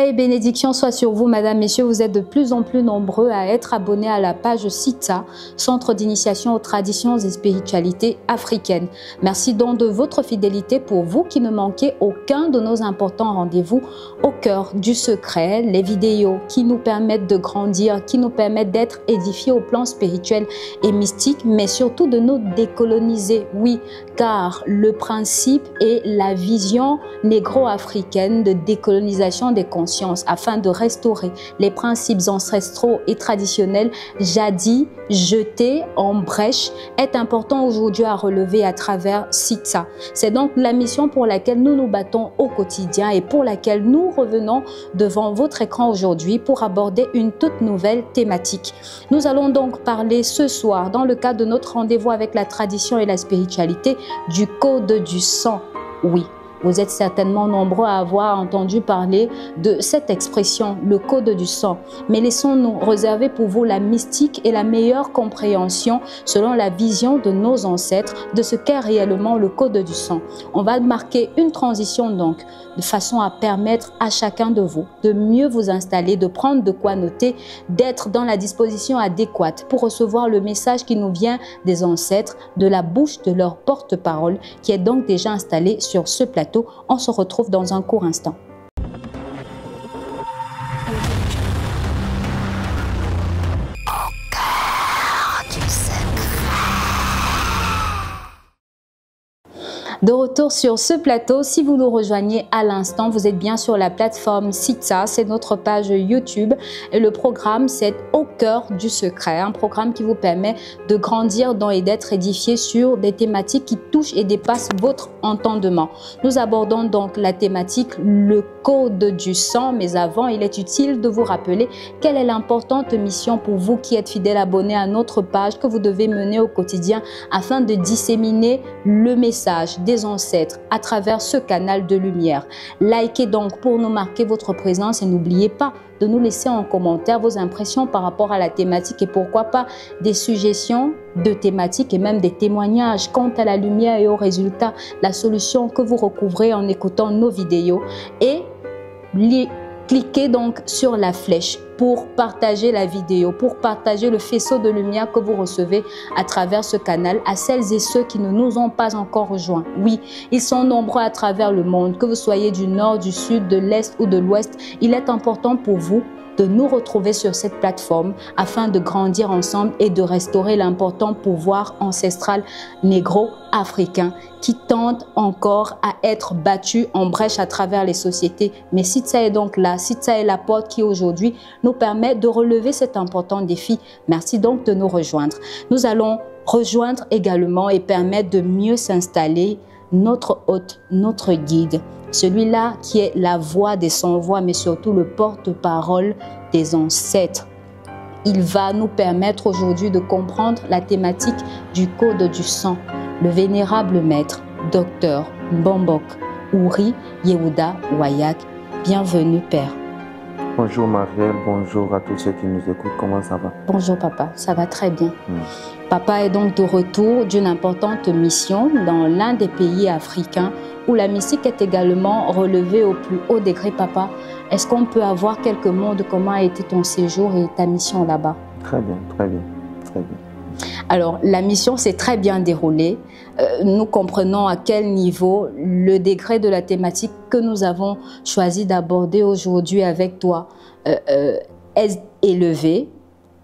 Paix et bénédiction soit sur vous, Madame, Messieurs. Vous êtes de plus en plus nombreux à être abonnés à la page CITSA, Centre d'initiation aux traditions et spiritualités africaines. Merci donc de votre fidélité pour vous qui ne manquez aucun de nos importants rendez-vous au cœur du secret. Les vidéos qui nous permettent de grandir, qui nous permettent d'être édifiés au plan spirituel et mystique, mais surtout de nous décoloniser. Oui, car le principe est la vision négro-africaine de décolonisation des consciences afin de restaurer les principes ancestraux et traditionnels jadis jetés en brèche est important aujourd'hui à relever à travers CITSA. C'est donc la mission pour laquelle nous nous battons au quotidien et pour laquelle nous revenons devant votre écran aujourd'hui pour aborder une toute nouvelle thématique. Nous allons donc parler ce soir, dans le cadre de notre rendez-vous avec la tradition et la spiritualité, du code du sang. Oui. Vous êtes certainement nombreux à avoir entendu parler de cette expression, le code du sang. Mais laissons-nous réserver pour vous la mystique et la meilleure compréhension selon la vision de nos ancêtres de ce qu'est réellement le code du sang. On va marquer une transition donc, de façon à permettre à chacun de vous de mieux vous installer, de prendre de quoi noter, d'être dans la disposition adéquate pour recevoir le message qui nous vient des ancêtres, de la bouche de leur porte-parole, qui est donc déjà installé sur ce plateau. On se retrouve dans un court instant. De retour sur ce plateau, si vous nous rejoignez à l'instant, vous êtes bien sur la plateforme CITSA, c'est notre page YouTube et le programme c'est Au cœur du secret, un programme qui vous permet de grandir dans et d'être édifié sur des thématiques qui touchent et dépassent votre entendement. Nous abordons donc la thématique le code du sang, mais avant il est utile de vous rappeler quelle est l'importante mission pour vous qui êtes fidèles abonnés à notre page que vous devez mener au quotidien afin de disséminer le message des ancêtres à travers ce canal de lumière. Likez donc pour nous marquer votre présence et n'oubliez pas de nous laisser en commentaire vos impressions par rapport à la thématique et pourquoi pas des suggestions de thématiques et même des témoignages quant à la lumière et aux résultats, la solution que vous recouvrez en écoutant nos vidéos et cliquez donc sur la flèche pour partager la vidéo, pour partager le faisceau de lumière que vous recevez à travers ce canal à celles et ceux qui ne nous ont pas encore rejoints. Oui, ils sont nombreux à travers le monde, que vous soyez du nord, du sud, de l'est ou de l'ouest. Il est important pour vous de nous retrouver sur cette plateforme afin de grandir ensemble et de restaurer l'important pouvoir ancestral négro-africain qui tente encore à être battu en brèche à travers les sociétés. Mais CITSA est donc là, CITSA est la porte qui aujourd'hui nous permet de relever cet important défi. Merci donc de nous rejoindre. Nous allons rejoindre également et permettre de mieux s'installer notre hôte, notre guide, celui-là qui est la voix des sans-voix, mais surtout le porte-parole des ancêtres. Il va nous permettre aujourd'hui de comprendre la thématique du code du sang. Le vénérable maître, docteur Mbombok Ouri Yehuda Wayak. Bienvenue, Père. Bonjour Marielle, bonjour à tous ceux qui nous écoutent. Comment ça va? Bonjour papa, ça va très bien. Papa est donc de retour d'une importante mission dans l'un des pays africains où la mystique est également relevée au plus haut degré. Papa, est-ce qu'on peut avoir quelques mots de comment a été ton séjour et ta mission là-bas? Très bien, très bien, très bien. Alors, la mission s'est très bien déroulée. Nous comprenons à quel niveau le degré de la thématique que nous avons choisi d'aborder aujourd'hui avec toi est élevé.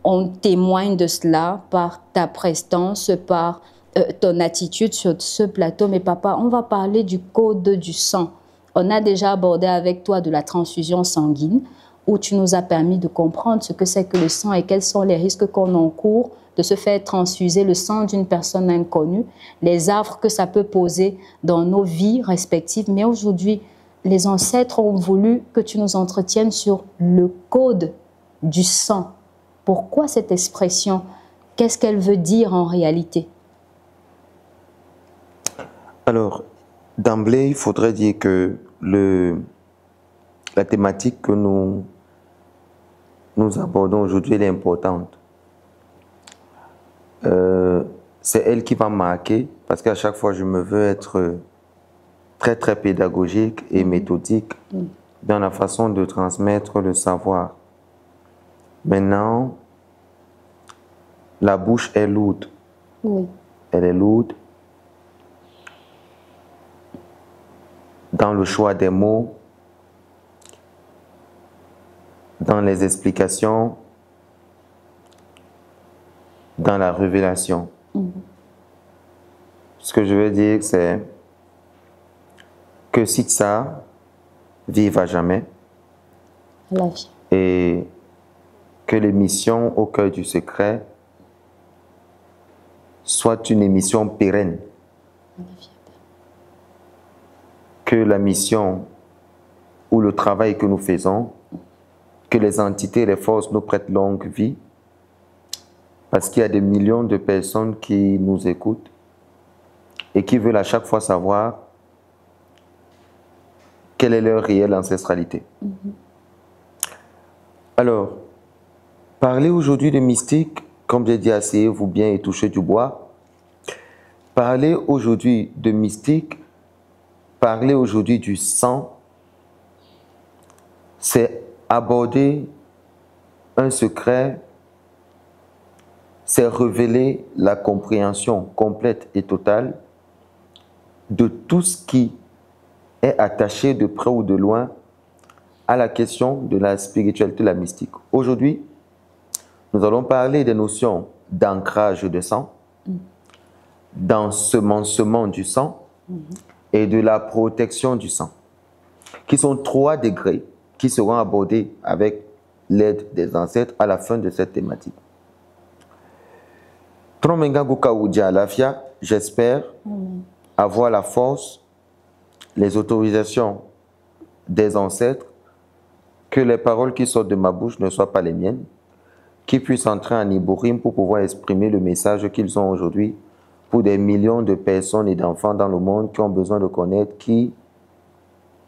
On témoigne de cela par ta prestance, par ton attitude sur ce plateau. Mais papa, on va parler du code du sang. On a déjà abordé avec toi de la transfusion sanguine, où tu nous as permis de comprendre ce que c'est que le sang et quels sont les risques qu'on encourt de se faire transfuser le sang d'une personne inconnue, les affres que ça peut poser dans nos vies respectives. Mais aujourd'hui, les ancêtres ont voulu que tu nous entretiennes sur le code du sang. Pourquoi cette expression? Qu'est-ce qu'elle veut dire en réalité? Alors, d'emblée, il faudrait dire que la thématique que nous abordons aujourd'hui, elle est importante. C'est elle qui va marquer, parce qu'à chaque fois, je me veux être très, très pédagogique et méthodique dans la façon de transmettre le savoir. Maintenant, la bouche est lourde. Oui. Elle est lourde dans le choix des mots, dans les explications, dans la révélation. Ce que je veux dire, c'est que Sitsa vive à jamais La vie. et que l'émission Au cœur du secret soit une émission pérenne. Que la mission ou le travail que nous faisons, que les entités et les forces nous prêtent longue vie, parce qu'il y a des millions de personnes qui nous écoutent et qui veulent à chaque fois savoir quelle est leur réelle ancestralité. Alors, parler aujourd'hui de mystique, comme j'ai dit, asseyez-vous bien et touchez du bois. Parler aujourd'hui de mystique, parler aujourd'hui du sang, c'est aborder un secret, c'est révéler la compréhension complète et totale de tout ce qui est attaché de près ou de loin à la question de la spiritualité, de la mystique. Aujourd'hui, nous allons parler des notions d'ancrage de sang, d'ensemencement du sang et de la protection du sang, qui sont 3 degrés qui seront abordés avec l'aide des ancêtres à la fin de cette thématique. J'espère avoir la force, les autorisations des ancêtres, que les paroles qui sortent de ma bouche ne soient pas les miennes, qu'ils puissent entrer en Iborim pour pouvoir exprimer le message qu'ils ont aujourd'hui pour des millions de personnes et d'enfants dans le monde qui ont besoin de connaître qui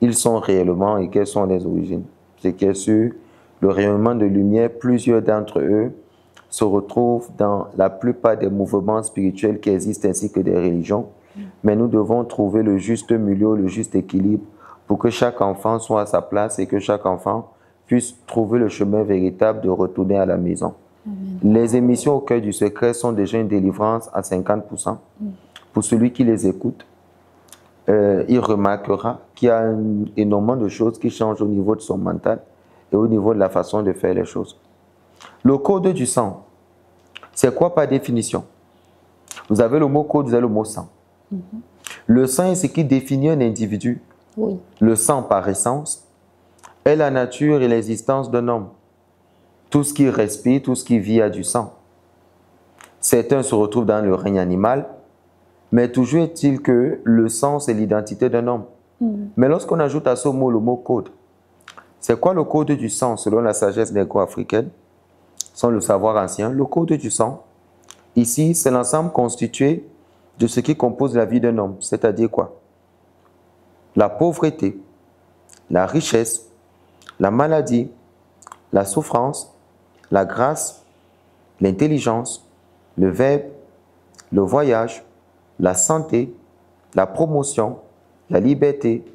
ils sont réellement et quelles sont les origines. C'est qui est sûr, le rayonnement de lumière, plusieurs d'entre eux se retrouvent dans la plupart des mouvements spirituels qui existent ainsi que des religions. Mais nous devons trouver le juste milieu, le juste équilibre pour que chaque enfant soit à sa place et que chaque enfant puisse trouver le chemin véritable de retourner à la maison. Les émissions Au cœur du secret sont déjà une délivrance à 50%. Pour celui qui les écoute, il remarquera qu'il y a énormément de choses qui changent au niveau de son mental et au niveau de la façon de faire les choses. Le code du sang, c'est quoi par définition? Vous avez le mot code, vous avez le mot sang. Le sang est ce qui définit un individu. Oui. Le sang, par essence, est la nature et l'existence d'un homme. Tout ce qui respire, tout ce qui vit a du sang. Certains se retrouvent dans le règne animal, mais toujours est-il que le sang, c'est l'identité d'un homme. Mais lorsqu'on ajoute à ce mot le mot code, c'est quoi le code du sang selon la sagesse négro-africaine, sans le savoir ancien? Le code du sang, ici, c'est l'ensemble constitué de ce qui compose la vie d'un homme. C'est-à-dire quoi? La pauvreté, la richesse, la maladie, la souffrance, la grâce, l'intelligence, le verbe, le voyage, la santé, la promotion, la liberté,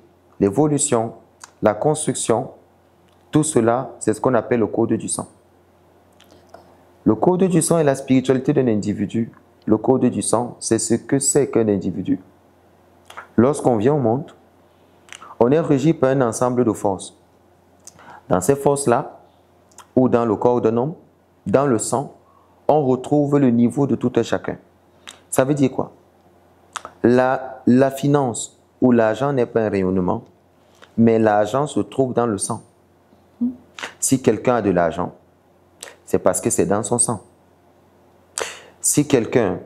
l'évolution, la construction. Tout cela, c'est ce qu'on appelle le code du sang. Le code du sang est la spiritualité d'un individu. Le code du sang, c'est ce que c'est qu'un individu. Lorsqu'on vient au monde, on est régi par un ensemble de forces. Dans ces forces-là, ou dans le corps d'un homme, dans le sang, on retrouve le niveau de tout un chacun. Ça veut dire quoi? La finance ou l'argent n'est pas un rayonnement, mais l'argent se trouve dans le sang. Si quelqu'un a de l'argent, c'est parce que c'est dans son sang. Si quelqu'un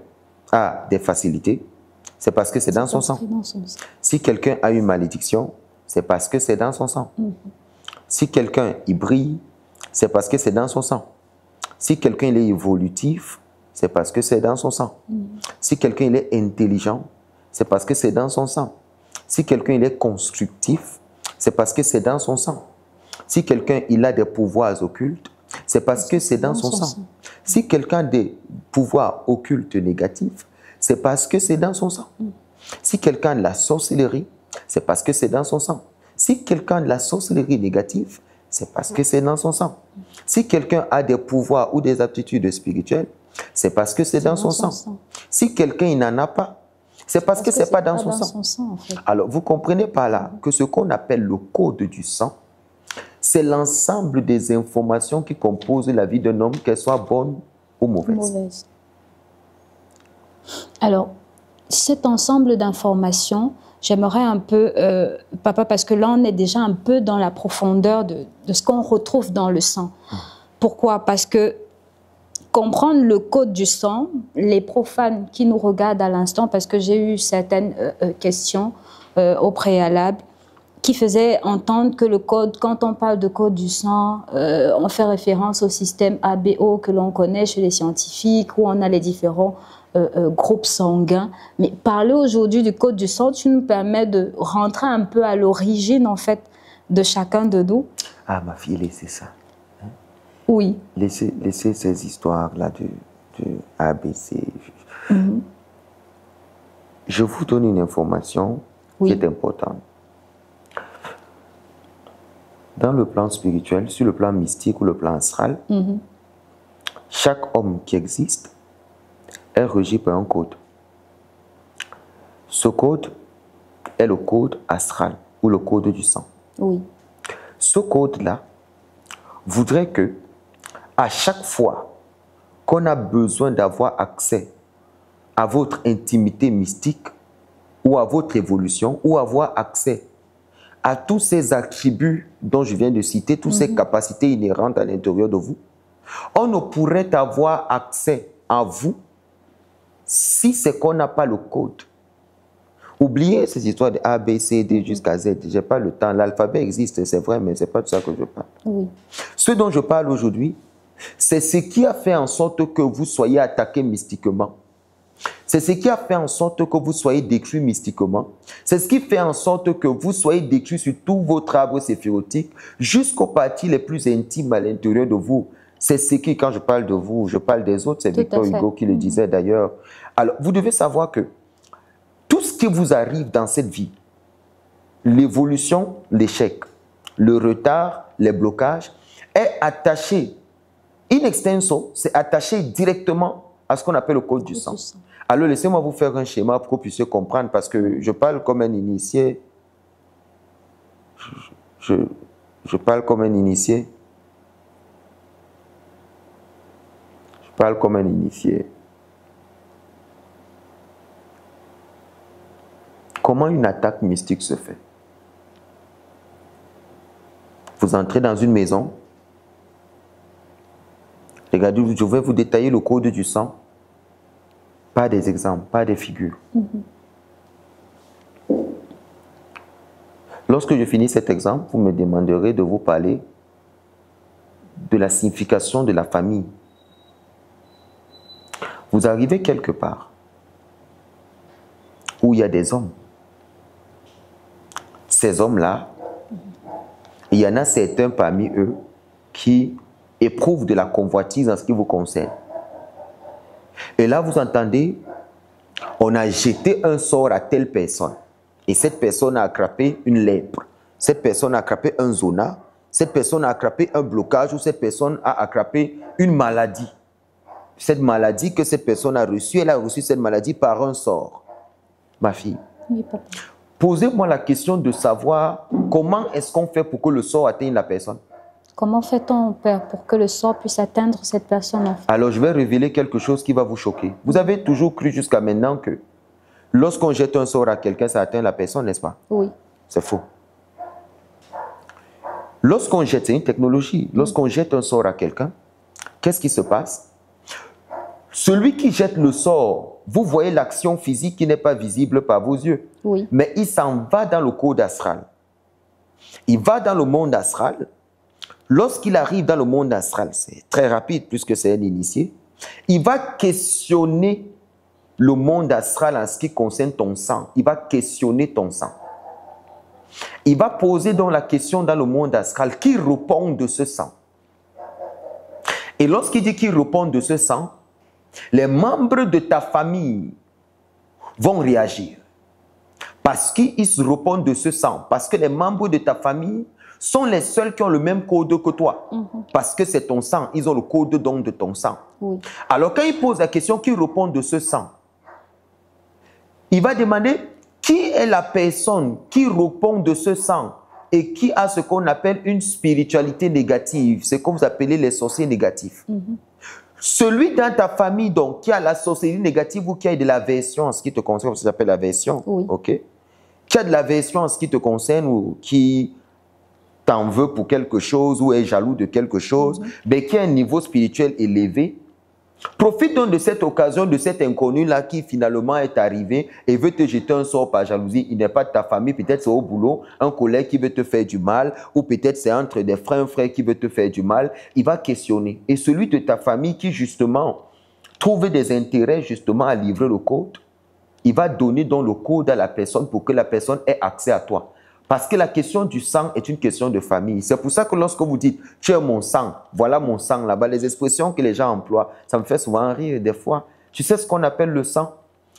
a des facilités, c'est parce que c'est dans son sang. Si quelqu'un a une malédiction, c'est parce que c'est dans son sang. Si quelqu'un y brille, c'est parce que c'est dans son sang. Si quelqu'un est évolutif, c'est parce que c'est dans son sang. Si quelqu'un est intelligent, c'est parce que c'est dans son sang. Si quelqu'un est constructif, c'est parce que c'est dans son sang. Si quelqu'un il a des pouvoirs occultes, c'est parce que c'est dans son sang. Si quelqu'un a des pouvoirs occultes négatifs, c'est parce que c'est dans son sang. Si quelqu'un a de la sorcellerie, c'est parce que c'est dans son sang. Si quelqu'un a de la sorcellerie négative, c'est parce que c'est dans son sang. Si quelqu'un a des pouvoirs ou des aptitudes spirituelles, c'est parce que c'est dans son sang. Si quelqu'un il n'en a pas, c'est parce que ce n'est pas dans son sang. En fait. Alors, vous comprenez par là que ce qu'on appelle le code du sang, c'est l'ensemble des informations qui composent la vie d'un homme, qu'elles soient bonnes ou mauvaises. Alors, cet ensemble d'informations, j'aimerais un peu, papa, parce que là, on est déjà un peu dans la profondeur de ce qu'on retrouve dans le sang. Pourquoi? Parce que comprendre le code du sang, les profanes qui nous regardent à l'instant, parce que j'ai eu certaines questions au préalable, qui faisaient entendre que le code, quand on parle de code du sang, on fait référence au système ABO que l'on connaît chez les scientifiques, où on a les différents groupes sanguins. Mais parler aujourd'hui du code du sang, tu nous permets de rentrer un peu à l'origine, en fait, de chacun de nous. Ah, ma fille, laissez ça. Hein? Oui. Laissez ces histoires-là de ABC. Je vous donne une information qui est importante. Dans le plan spirituel, sur le plan mystique ou le plan astral, chaque homme qui existe est régi par un code. Ce code est le code astral ou le code du sang. Oui. Ce code-là voudrait que, à chaque fois qu'on a besoin d'avoir accès à votre intimité mystique ou à votre évolution ou avoir accès à tous ces attributs dont je viens de citer, toutes ces capacités inhérentes à l'intérieur de vous, on ne pourrait avoir accès à vous si c'est qu'on n'a pas le code. Oubliez ces histoires de A, B, C, D jusqu'à Z. Je n'ai pas le temps. L'alphabet existe, c'est vrai, mais ce n'est pas de ça que je parle. Oui. Ce dont je parle aujourd'hui, c'est ce qui a fait en sorte que vous soyez attaqué mystiquement. C'est ce qui a fait en sorte que vous soyez détruit mystiquement. C'est ce qui fait en sorte que vous soyez détruit sur tout votre arbre séphirotique jusqu'aux parties les plus intimes à l'intérieur de vous. C'est ce qui, quand je parle de vous, je parle des autres. C'est Victor Hugo qui le disait d'ailleurs. Alors, vous devez savoir que tout ce qui vous arrive dans cette vie, l'évolution, l'échec, le retard, les blocages, est attaché, in extenso, c'est attaché directement à ce qu'on appelle le code du sang. Alors, laissez-moi vous faire un schéma pour que vous puissiez comprendre, parce que je parle comme un initié. Je parle comme un initié. Je parle comme un initié. Comment une attaque mystique se fait? Vous entrez dans une maison. Regardez, je vais vous détailler le code du sang. Pas des exemples, pas des figures. Lorsque je finis cet exemple, vous me demanderez de vous parler de la signification de la famille. Vous arrivez quelque part où il y a des hommes. Ces hommes-là, il y en a certains parmi eux qui éprouvent de la convoitise en ce qui vous concerne. Et là, vous entendez, on a jeté un sort à telle personne. Et cette personne a attrapé une lèpre. Cette personne a attrapé un zona. Cette personne a attrapé un blocage ou cette personne a attrapé une maladie. Cette maladie que cette personne a reçue, elle a reçu cette maladie par un sort. Ma fille. Oui, papa. Posez-moi la question de savoir comment est-ce qu'on fait pour que le sort atteigne la personne. Comment fait-on, Père, pour que le sort puisse atteindre cette personne en fait? Alors, je vais révéler quelque chose qui va vous choquer. Vous avez toujours cru jusqu'à maintenant que lorsqu'on jette un sort à quelqu'un, ça atteint la personne, n'est-ce pas? Oui. C'est faux. Lorsqu'on jette, c'est une technologie, lorsqu'on jette un sort à quelqu'un, qu'est-ce qui se passe? Celui qui jette le sort, vous voyez l'action physique qui n'est pas visible par vos yeux. Oui. Mais il s'en va dans le code astral. Il va dans le monde astral. Lorsqu'il arrive dans le monde astral, c'est très rapide puisque c'est un initié, il va questionner le monde astral en ce qui concerne ton sang. Il va questionner ton sang. Il va poser donc la question dans le monde astral, qui répond de ce sang? Et lorsqu'il dit qu'il répond de ce sang, les membres de ta famille vont réagir. Parce qu'ils se répondent de ce sang. Parce que les membres de ta famille sont les seuls qui ont le même code que toi. Parce que c'est ton sang. Ils ont le code donc de ton sang. Oui. Alors quand il pose la question, qui répond de ce sang? Il va demander qui est la personne qui répond de ce sang et qui a ce qu'on appelle une spiritualité négative. C'est comme vous appelez les sorciers négatifs. Celui dans ta famille donc qui a la sorcellerie négative ou qui a de l'aversion en ce qui te concerne, ça s'appelle l'aversion. Oui. Ok. Qui a de l'aversion en ce qui te concerne ou qui t'en veut pour quelque chose ou est jaloux de quelque chose, mais qui a un niveau spirituel élevé, profite donc de cette occasion, de cet inconnu-là qui finalement est arrivé et veut te jeter un sort par jalousie. Il n'est pas de ta famille, peut-être c'est au boulot, un collègue qui veut te faire du mal, ou peut-être c'est entre des frères, un frère qui veut te faire du mal. Il va questionner. Et celui de ta famille qui justement trouve des intérêts justement à livrer le code, il va donner donc le code à la personne pour que la personne ait accès à toi. Parce que la question du sang est une question de famille. C'est pour ça que lorsque vous dites « tu es mon sang », voilà mon sang là-bas, les expressions que les gens emploient, ça me fait souvent rire des fois. Tu sais ce qu'on appelle le sang?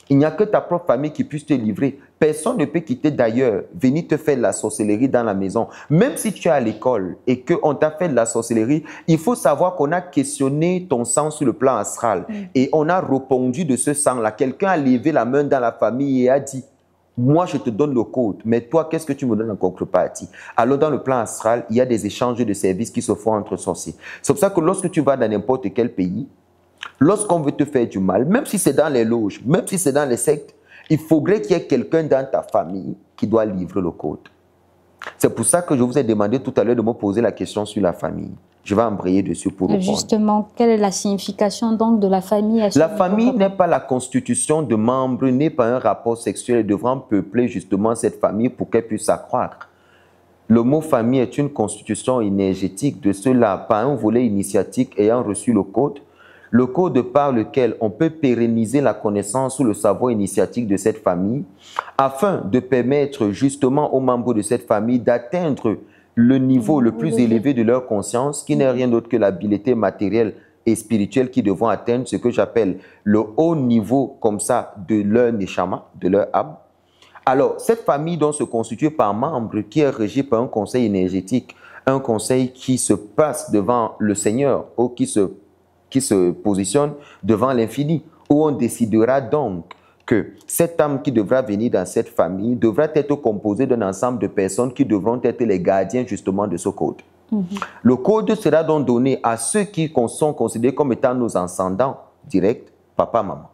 Il n'y a que ta propre famille qui puisse te livrer. Personne ne peut quitter d'ailleurs, venir te faire de la sorcellerie dans la maison. Même si tu es à l'école et qu'on t'a fait de la sorcellerie, il faut savoir qu'on a questionné ton sang sur le plan astral. Et on a répondu de ce sang-là. Quelqu'un a levé la main dans la famille et a dit « moi, je te donne le code, mais toi, qu'est-ce que tu me donnes en contrepartie ?» Alors, dans le plan astral, il y a des échanges de services qui se font entre sorciers. C'est pour ça que lorsque tu vas dans n'importe quel pays, lorsqu'on veut te faire du mal, même si c'est dans les loges, même si c'est dans les sectes, il faudrait qu'il y ait quelqu'un dans ta famille qui doit livrer le code. C'est pour ça que je vous ai demandé tout à l'heure de me poser la question sur la famille. Je vais embrayer dessus pour répondre. Justement, quelle est la signification donc de la famille? La famille n'est pas la constitution de membres, n'est pas un rapport sexuel devant peupler justement cette famille pour qu'elle puisse s'accroître. Le mot famille est une constitution énergétique de cela, par un volet initiatique ayant reçu le code par lequel on peut pérenniser la connaissance ou le savoir initiatique de cette famille, afin de permettre justement aux membres de cette famille d'atteindre le niveau le plus élevé de leur conscience, qui n'est rien d'autre que l'habileté matérielle et spirituelle qui devront atteindre ce que j'appelle le haut niveau comme ça de leur neshama, de leur âme. Alors, cette famille donc se constitue par membres qui est régie par un conseil énergétique, un conseil qui se passe devant le Seigneur ou qui se positionne devant l'infini, où on décidera donc que cette âme qui devra venir dans cette famille devra être composée d'un ensemble de personnes qui devront être les gardiens justement de ce code. Le code sera donc donné à ceux qui sont considérés comme étant nos ascendants directs, papa, maman.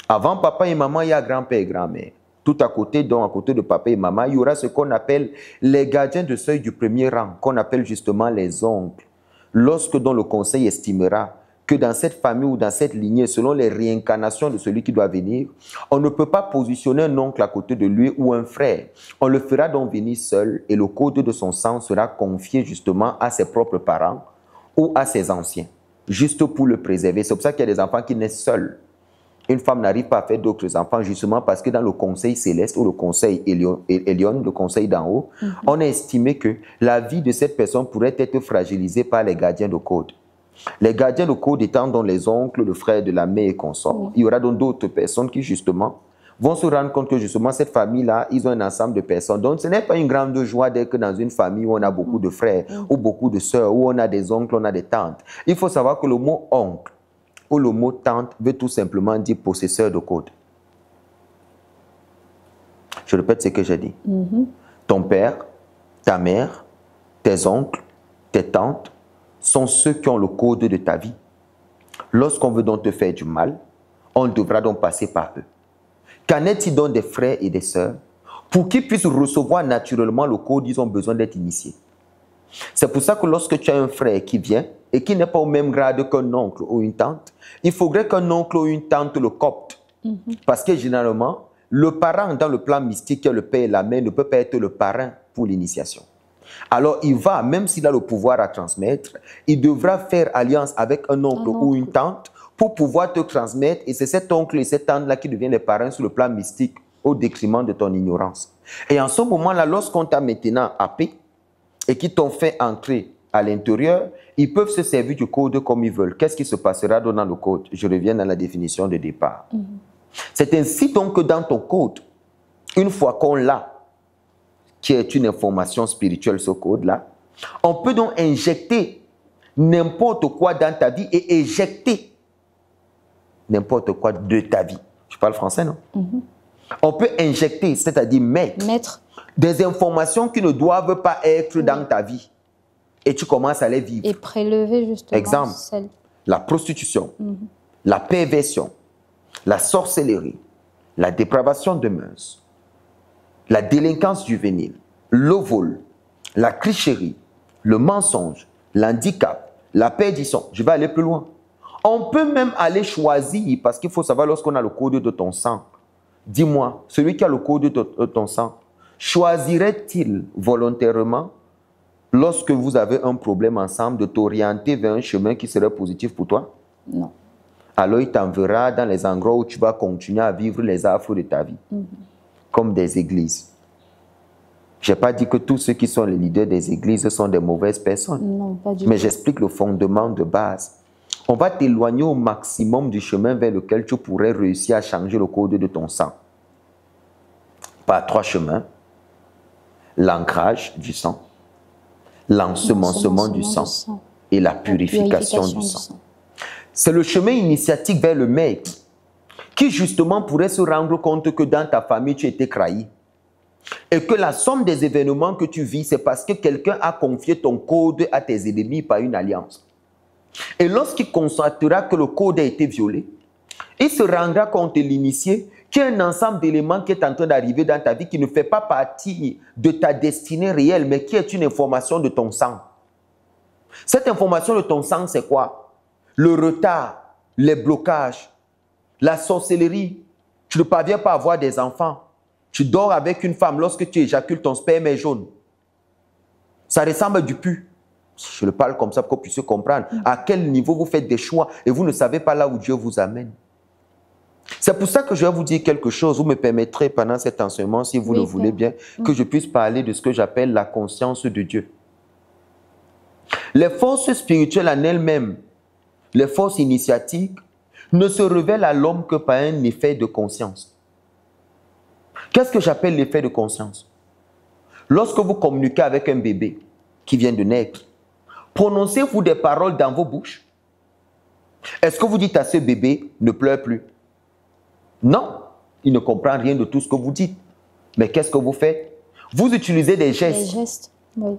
Avant papa et maman, il y a grand-père et grand-mère. Tout à côté, donc à côté de papa et maman, il y aura ce qu'on appelle les gardiens de seuil du premier rang, qu'on appelle justement les oncles. Lorsque donc le conseil estimera que dans cette famille ou dans cette lignée, selon les réincarnations de celui qui doit venir, on ne peut pas positionner un oncle à côté de lui ou un frère. On le fera donc venir seul et le code de son sang sera confié justement à ses propres parents ou à ses anciens, juste pour le préserver. C'est pour ça qu'il y a des enfants qui naissent seuls. Une femme n'arrive pas à faire d'autres enfants justement parce que dans le conseil céleste ou le conseil Elion, le conseil d'en haut, on a estimé que la vie de cette personne pourrait être fragilisée par les gardiens de code. Les gardiens de code étant donc les oncles, le frère de la mère et consorts. Il y aura donc d'autres personnes qui justement vont se rendre compte que justement cette famille-là, ils ont un ensemble de personnes. Donc ce n'est pas une grande joie d'être dans une famille où on a beaucoup de frères ou beaucoup de sœurs, où on a des oncles, on a des tantes. Il faut savoir que le mot oncle ou le mot tante veut tout simplement dire possesseur de code. Je répète ce que j'ai dit. Ton père, ta mère, tes oncles, tes tantes, sont ceux qui ont le code de ta vie. Lorsqu'on veut donc te faire du mal, on devra donc passer par eux. Qu'en est-il donc des frères et des sœurs? Pour qu'ils puissent recevoir naturellement le code, ils ont besoin d'être initiés. C'est pour ça que lorsque tu as un frère qui vient et qui n'est pas au même grade qu'un oncle ou une tante, il faudrait qu'un oncle ou une tante le copte. Parce que généralement, le parent dans le plan mystique, qui est le père et la mère, ne peut pas être le parrain pour l'initiation. Alors, il va, même s'il a le pouvoir à transmettre, il devra faire alliance avec un oncle ou une tante pour pouvoir te transmettre. Et c'est cet oncle et cette tante-là qui deviennent les parrains sur le plan mystique au détriment de ton ignorance. Et en ce moment-là, lorsqu'on t'a maintenant happé et qu'ils t'ont fait entrer à l'intérieur, ils peuvent se servir du code comme ils veulent. Qu'est-ce qui se passera dans le code? Je reviens dans la définition de départ. C'est ainsi donc que dans ton code, Une fois qu'on l'a, qui est une information spirituelle, ce code-là, on peut donc injecter n'importe quoi dans ta vie et éjecter n'importe quoi de ta vie. Je parle français, non? On peut injecter, c'est-à-dire mettre des informations qui ne doivent pas être dans ta vie. Et tu commences à les vivre. Et prélever justement. Exemple, la prostitution, la perversion, la sorcellerie, la dépravation de mœurs, la délinquance juvénile, le vol, la tricherie, le mensonge, l'handicap, la perdition. Je vais aller plus loin. On peut même aller choisir, parce qu'il faut savoir lorsqu'on a le code de ton sang. Dis-moi, celui qui a le code de ton sang, choisirait-il volontairement, lorsque vous avez un problème ensemble, de t'orienter vers un chemin qui serait positif pour toi? Non. Alors il t'enverra dans les endroits où tu vas continuer à vivre les affres de ta vie, comme des églises. Je n'ai pas dit que tous ceux qui sont les leaders des églises sont des mauvaises personnes. Non, pas du tout. Mais j'explique le fondement de base. On va t'éloigner au maximum du chemin vers lequel tu pourrais réussir à changer le code de ton sang. Par 3 chemins. L'ancrage du sang, l'ensemencement du sang et la purification du sang. C'est le chemin initiatique vers le maître qui justement pourrait se rendre compte que dans ta famille, tu étais trahi. Et que la somme des événements que tu vis, c'est parce que quelqu'un a confié ton code à tes ennemis par une alliance. Et lorsqu'il constatera que le code a été violé, il se rendra compte, l'initié, qu'il y a un ensemble d'éléments qui est en train d'arriver dans ta vie qui ne fait pas partie de ta destinée réelle, mais qui est une information de ton sang. Cette information de ton sang, c'est quoi? Le retard, les blocages, la sorcellerie. Tu ne parviens pas à avoir des enfants. Tu dors avec une femme, lorsque tu éjacules, ton sperme est jaune. Ça ressemble à du pu. Je le parle comme ça pour que vous puissiez comprendre à quel niveau vous faites des choix et vous ne savez pas là où Dieu vous amène. C'est pour ça que je vais vous dire quelque chose. Vous me permettrez pendant cet enseignement, si vous le voulez bien, que je puisse parler de ce que j'appelle la conscience de Dieu. Les forces spirituelles en elles-mêmes, les forces initiatiques, ne se révèlent à l'homme que par un effet de conscience. Qu'est-ce que j'appelle l'effet de conscience? Lorsque vous communiquez avec un bébé qui vient de naître, prononcez-vous des paroles dans vos bouches? Est-ce que vous dites à ce bébé, ne pleure plus? Non, il ne comprend rien de tout ce que vous dites. Mais qu'est-ce que vous faites? Vous utilisez des gestes. Des gestes, oui.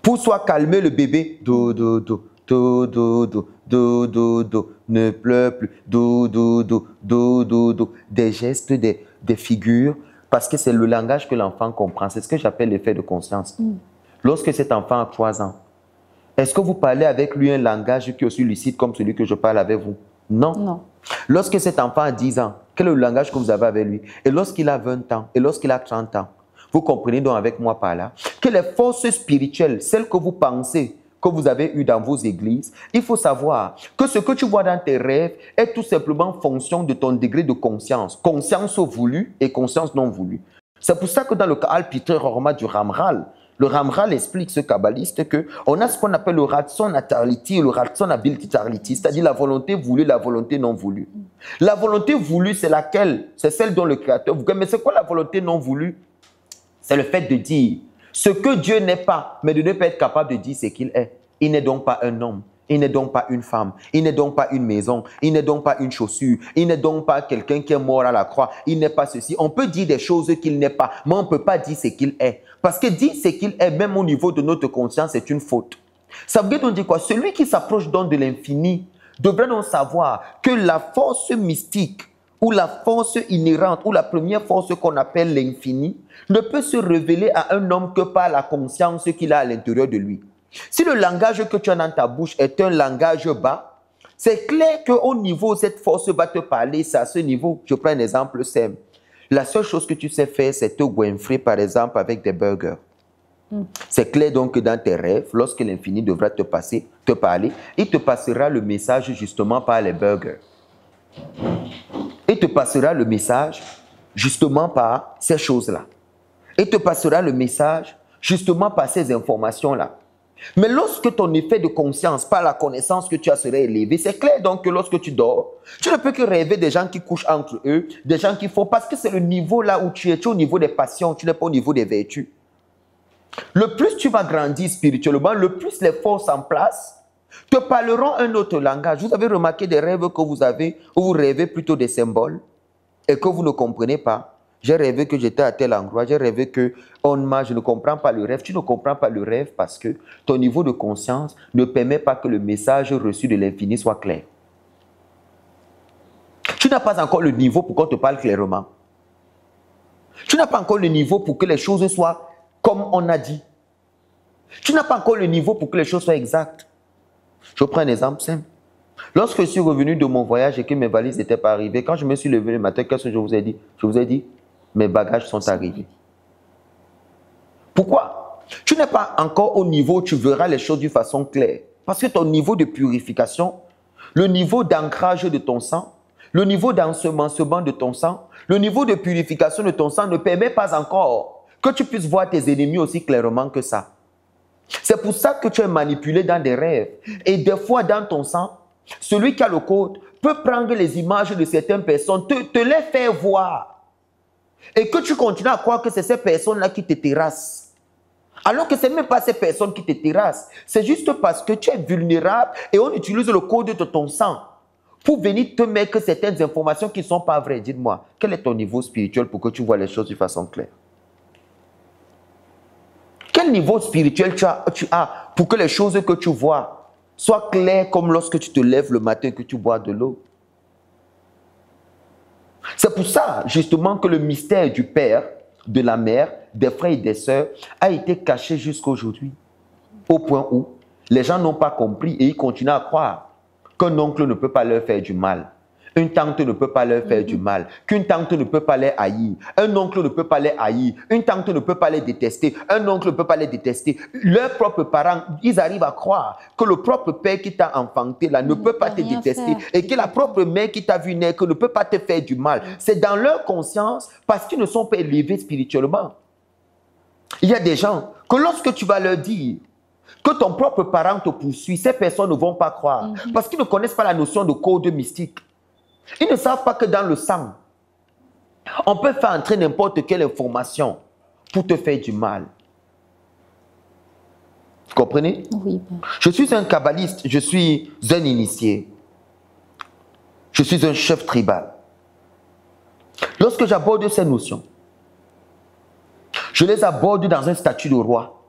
Pour soit calmer le bébé. Do, do, do, do, do, do, do, do, do, ne pleure plus. Do, do, do, do, do, do. Des gestes, des figures, parce que c'est le langage que l'enfant comprend. C'est ce que j'appelle l'effet de conscience. Lorsque cet enfant a 3 ans, est-ce que vous parlez avec lui un langage qui est aussi lucide comme celui que je parle avec vous? Non. Non. Lorsque cet enfant a 10 ans, quel est le langage que vous avez avec lui? Et lorsqu'il a 20 ans, et lorsqu'il a 30 ans, vous comprenez donc avec moi par là que les forces spirituelles, celles que vous pensez que vous avez eues dans vos églises, il faut savoir que ce que tu vois dans tes rêves est tout simplement fonction de ton degré de conscience. Conscience voulue et conscience non voulue. C'est pour ça que dans le Kaal Peter Horma du Ramral, le Ramral explique, ce kabbaliste, qu'on a ce qu'on appelle le ratson atarliti et le ratson abilitarliti, c'est-à-dire la volonté voulue et la volonté non voulue. La volonté voulue, c'est laquelle? C'est celle dont le Créateur vous gagne. Mais c'est quoi la volonté non voulue? C'est le fait de dire ce que Dieu n'est pas, mais de ne pas être capable de dire ce qu'il est. Il n'est donc pas un homme. Il n'est donc pas une femme. Il n'est donc pas une maison. Il n'est donc pas une chaussure. Il n'est donc pas quelqu'un qui est mort à la croix. Il n'est pas ceci. On peut dire des choses qu'il n'est pas, mais on ne peut pas dire ce qu'il est. Parce que dire ce qu'il est, même au niveau de notre conscience, c'est une faute. Ça veut donc dire quoi? Celui qui s'approche donc de l'infini devrait donc savoir que la force mystique ou la force inhérente ou la première force qu'on appelle l'infini ne peut se révéler à un homme que par la conscience qu'il a à l'intérieur de lui. Si le langage que tu as dans ta bouche est un langage bas, c'est clair qu'au niveau où cette force va te parler, c'est à ce niveau. Je prends un exemple simple. La seule chose que tu sais faire, c'est te goinfrer, par exemple, avec des burgers. C'est clair donc que dans tes rêves, lorsque l'infini devra te parler, il te passera le message justement par les burgers. Il te passera le message justement par ces choses-là. Il te passera le message justement par ces informations-là. Mais lorsque ton effet de conscience, par la connaissance que tu as, serait élevé, c'est clair donc que lorsque tu dors, tu ne peux que rêver des gens qui couchent entre eux, des gens qui font, parce que c'est le niveau là où tu es au niveau des passions, tu n'es pas au niveau des vertus. Le plus tu vas grandir spirituellement, le plus les forces en place te parleront un autre langage. Vous avez remarqué des rêves que vous avez, où vous rêvez plutôt des symboles et que vous ne comprenez pas. J'ai rêvé que j'étais à tel endroit, j'ai rêvé que je ne comprends pas le rêve. Tu ne comprends pas le rêve parce que ton niveau de conscience ne permet pas que le message reçu de l'infini soit clair. Tu n'as pas encore le niveau pour qu'on te parle clairement. Tu n'as pas encore le niveau pour que les choses soient comme on a dit. Tu n'as pas encore le niveau pour que les choses soient exactes. Je prends un exemple simple. Lorsque je suis revenu de mon voyage et que mes valises n'étaient pas arrivées, quand je me suis levé le matin, qu'est-ce que je vous ai dit? Je vous ai dit, mes bagages sont arrivés. Pourquoi? Tu n'es pas encore au niveau où tu verras les choses d'une façon claire. Parce que ton niveau de purification, le niveau d'ancrage de ton sang, le niveau d'ensemencement de ton sang, le niveau de purification de ton sang ne permet pas encore que tu puisses voir tes ennemis aussi clairement que ça. C'est pour ça que tu es manipulé dans des rêves. Et des fois dans ton sang, celui qui a le code peut prendre les images de certaines personnes, te les faire voir. Et que tu continues à croire que c'est ces personnes-là qui te terrassent. Alors que ce n'est même pas ces personnes qui te terrassent. C'est juste parce que tu es vulnérable et on utilise le code de ton sang pour venir te mettre certaines informations qui ne sont pas vraies. Dites-moi, quel est ton niveau spirituel pour que tu vois les choses de façon claire? Quel niveau spirituel tu as pour que les choses que tu vois soient claires comme lorsque tu te lèves le matin et que tu bois de l'eau? C'est pour ça, justement, que le mystère du Père, de la Mère, des frères et des sœurs a été caché jusqu'à aujourd'hui. Au point où les gens n'ont pas compris et ils continuent à croire qu'un oncle ne peut pas leur faire du mal. Une tante ne peut pas leur faire du mal. Qu'une tante ne peut pas les haïr. Un oncle ne peut pas les haïr. Une tante ne peut pas les détester. Un oncle ne peut pas les détester. Leurs propres parents, ils arrivent à croire que le propre père qui t'a enfanté là ne peut pas te détester. Et que la propre mère qui t'a vu naître ne peut pas te faire du mal. C'est dans leur conscience parce qu'ils ne sont pas élevés spirituellement. Il y a des gens que lorsque tu vas leur dire que ton propre parent te poursuit, ces personnes ne vont pas croire. Parce qu'ils ne connaissent pas la notion de code mystique. Ils ne savent pas que dans le sang, on peut faire entrer n'importe quelle information pour te faire du mal. Vous comprenez? Oui. Je suis un kabbaliste, je suis un initié. Je suis un chef tribal. Lorsque j'aborde ces notions, je les aborde dans un statut de roi.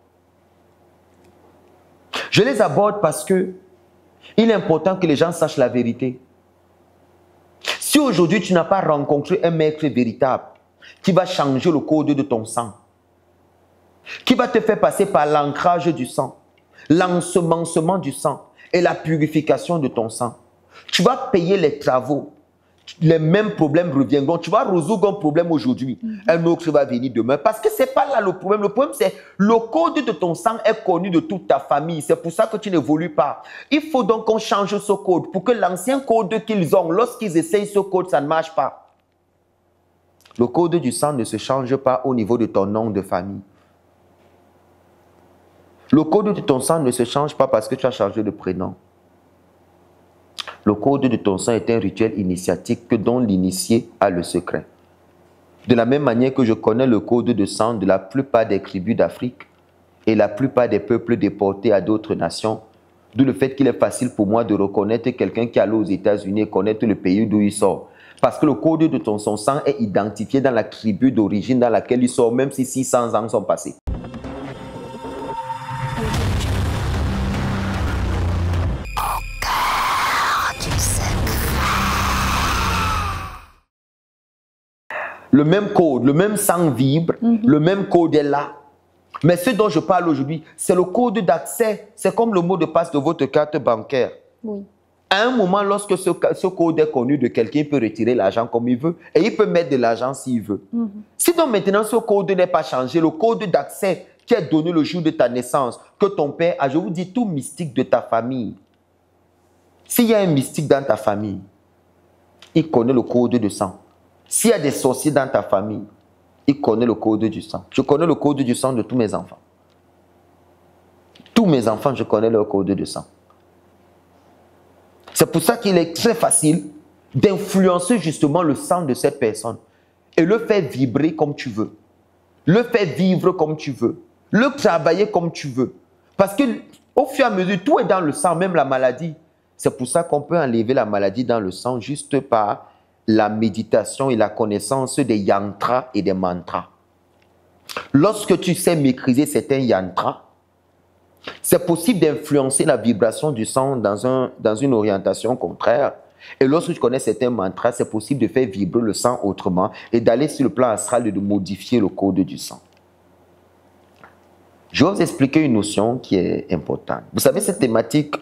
Je les aborde parce que il est important que les gens sachent la vérité. Si aujourd'hui tu n'as pas rencontré un maître véritable qui va changer le code de ton sang, qui va te faire passer par l'ancrage du sang, l'ensemencement du sang et la purification de ton sang, tu vas payer les travaux. Les mêmes problèmes reviendront. Tu vas résoudre un problème aujourd'hui. Un autre va venir demain. Parce que ce n'est pas là le problème. Le problème, c'est le code de ton sang est connu de toute ta famille. C'est pour ça que tu n'évolues pas. Il faut donc qu'on change ce code pour que l'ancien code qu'ils ont, lorsqu'ils essayent ce code, ça ne marche pas. Le code du sang ne se change pas au niveau de ton nom de famille. Le code de ton sang ne se change pas parce que tu as changé de prénom. Le code de ton sang est un rituel initiatique dont l'initié a le secret. De la même manière que je connais le code de sang de la plupart des tribus d'Afrique et la plupart des peuples déportés à d'autres nations, d'où le fait qu'il est facile pour moi de reconnaître quelqu'un qui est allé aux États-Unis et connaître le pays d'où il sort. Parce que le code de ton sang est identifié dans la tribu d'origine dans laquelle il sort, même si 600 ans sont passés. Le même code, le même sang vibre, le même code est là. Mais ce dont je parle aujourd'hui, c'est le code d'accès. C'est comme le mot de passe de votre carte bancaire. Oui. À un moment, lorsque ce code est connu de quelqu'un, il peut retirer l'argent comme il veut et il peut mettre de l'argent s'il veut. Si donc maintenant ce code n'est pas changé, le code d'accès qui est donné le jour de ta naissance, que ton père a, je vous dis, tout mystique de ta famille. S'il y a un mystique dans ta famille, il connaît le code de sang. S'il y a des sorciers dans ta famille, il connaît le code du sang. Je connais le code du sang de tous mes enfants. Tous Tous mes enfants, je connais leur code de sang. C'est pour ça qu'il est très facile d'influencer justement le sang de cette personne et le faire vibrer comme tu veux, le faire vivre comme tu veux, le travailler comme tu veux. Parce qu'au fur et à mesure, tout est dans le sang, même la maladie. C'est pour ça qu'on peut enlever la maladie dans le sang juste par la méditation et la connaissance des yantras et des mantras. Lorsque tu sais maîtriser certains yantras, c'est possible d'influencer la vibration du sang dans une orientation contraire. Et lorsque tu connais certains mantras, c'est possible de faire vibrer le sang autrement et d'aller sur le plan astral et de modifier le code du sang. Je vais vous expliquer une notion qui est importante. Vous savez, cette thématique,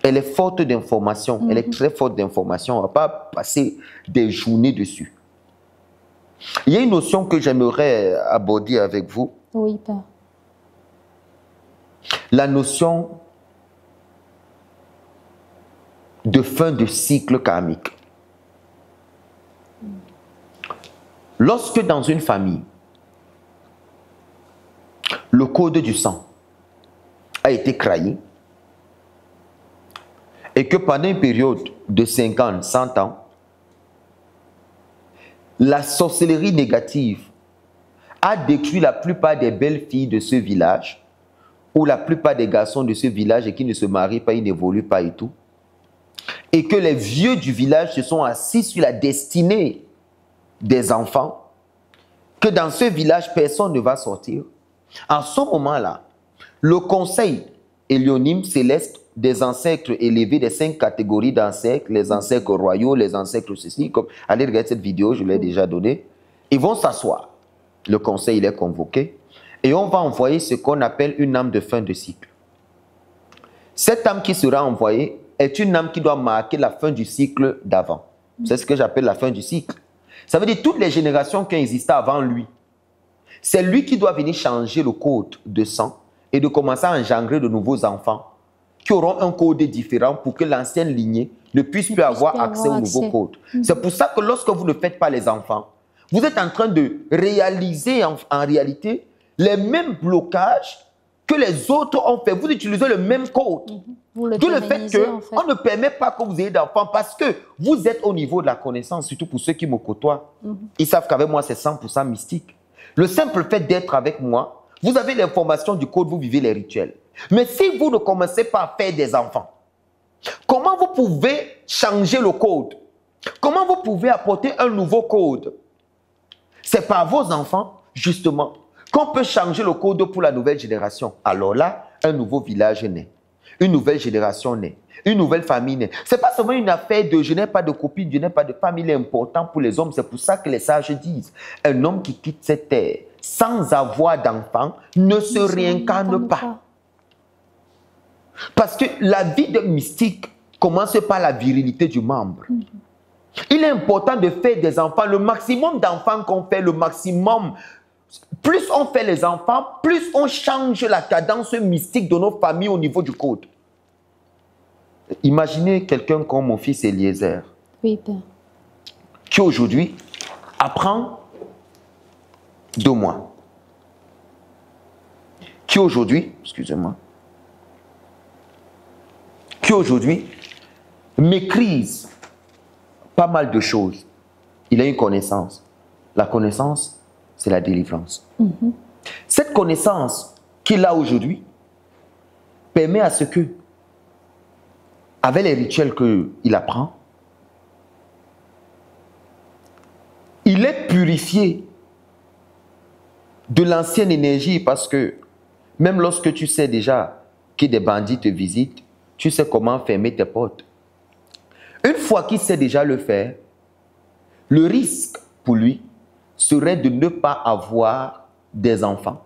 elle est forte d'informations. Elle est très forte d'informations. On ne va pas passer des journées dessus. Il y a une notion que j'aimerais aborder avec vous. Oui, Père. La notion de fin de cycle karmique. Lorsque dans une famille, le code du sang a été créé et que pendant une période de 50, 100 ans, la sorcellerie négative a détruit la plupart des belles filles de ce village ou la plupart des garçons de ce village et qui ne se marient pas, ils n'évoluent pas et tout. Et que les vieux du village se sont assis sur la destinée des enfants, que dans ce village, personne ne va sortir. En ce moment-là, le conseil hélionyme céleste des ancêtres élevés des 5 catégories d'ancêtres, les ancêtres royaux, les ancêtres ceci, comme allez regarder cette vidéo, je l'ai déjà donnée, ils vont s'asseoir. Le conseil il est convoqué et on va envoyer ce qu'on appelle une âme de fin de cycle. Cette âme qui sera envoyée est une âme qui doit marquer la fin du cycle d'avant. C'est ce que j'appelle la fin du cycle. Ça veut dire toutes les générations qui ont existé avant lui. C'est lui qui doit venir changer le code de sang et de commencer à engendrer de nouveaux enfants qui auront un code différent pour que l'ancienne lignée ne puisse plus avoir accès au nouveau code. C'est pour ça que lorsque vous ne faites pas les enfants, vous êtes en train de réaliser en réalité les mêmes blocages que les autres ont fait. Vous utilisez le même code. D'où le fait qu'on ne permet pas que vous ayez d'enfants parce que vous êtes au niveau de la connaissance, surtout pour ceux qui me côtoient. Ils savent qu'avec moi, c'est 100% mystique. Le simple fait d'être avec moi, vous avez l'information du code, vous vivez les rituels. Mais si vous ne commencez pas à faire des enfants, comment vous pouvez changer le code? Comment vous pouvez apporter un nouveau code? C'est par vos enfants, justement, qu'on peut changer le code pour la nouvelle génération. Alors là, un nouveau village est né. Une nouvelle génération naît. Une nouvelle famille naît. Ce n'est pas seulement une affaire de je n'ai pas de copine, je n'ai pas de femme. Il est important pour les hommes. C'est pour ça que les sages disent un homme qui quitte cette terre sans avoir d'enfant ne se réincarne pas. Parce que la vie de mystique commence par la virilité du membre. Il est important de faire des enfants. Le maximum d'enfants qu'on fait, le maximum, plus on fait les enfants, plus on change la cadence mystique de nos familles au niveau du code. Imaginez quelqu'un comme mon fils Eliezer, oui, Père, qui aujourd'hui apprend 2 mois. Qui aujourd'hui, excusez-moi, qui aujourd'hui maîtrise pas mal de choses. Il a une connaissance. La connaissance, c'est la délivrance. Cette connaissance qu'il a aujourd'hui permet à ce que, avec les rituels qu'il apprend, il est purifié de l'ancienne énergie parce que même lorsque tu sais déjà que des bandits te visitent, tu sais comment fermer tes portes. Une fois qu'il sait déjà le faire, le risque pour lui serait de ne pas avoir des enfants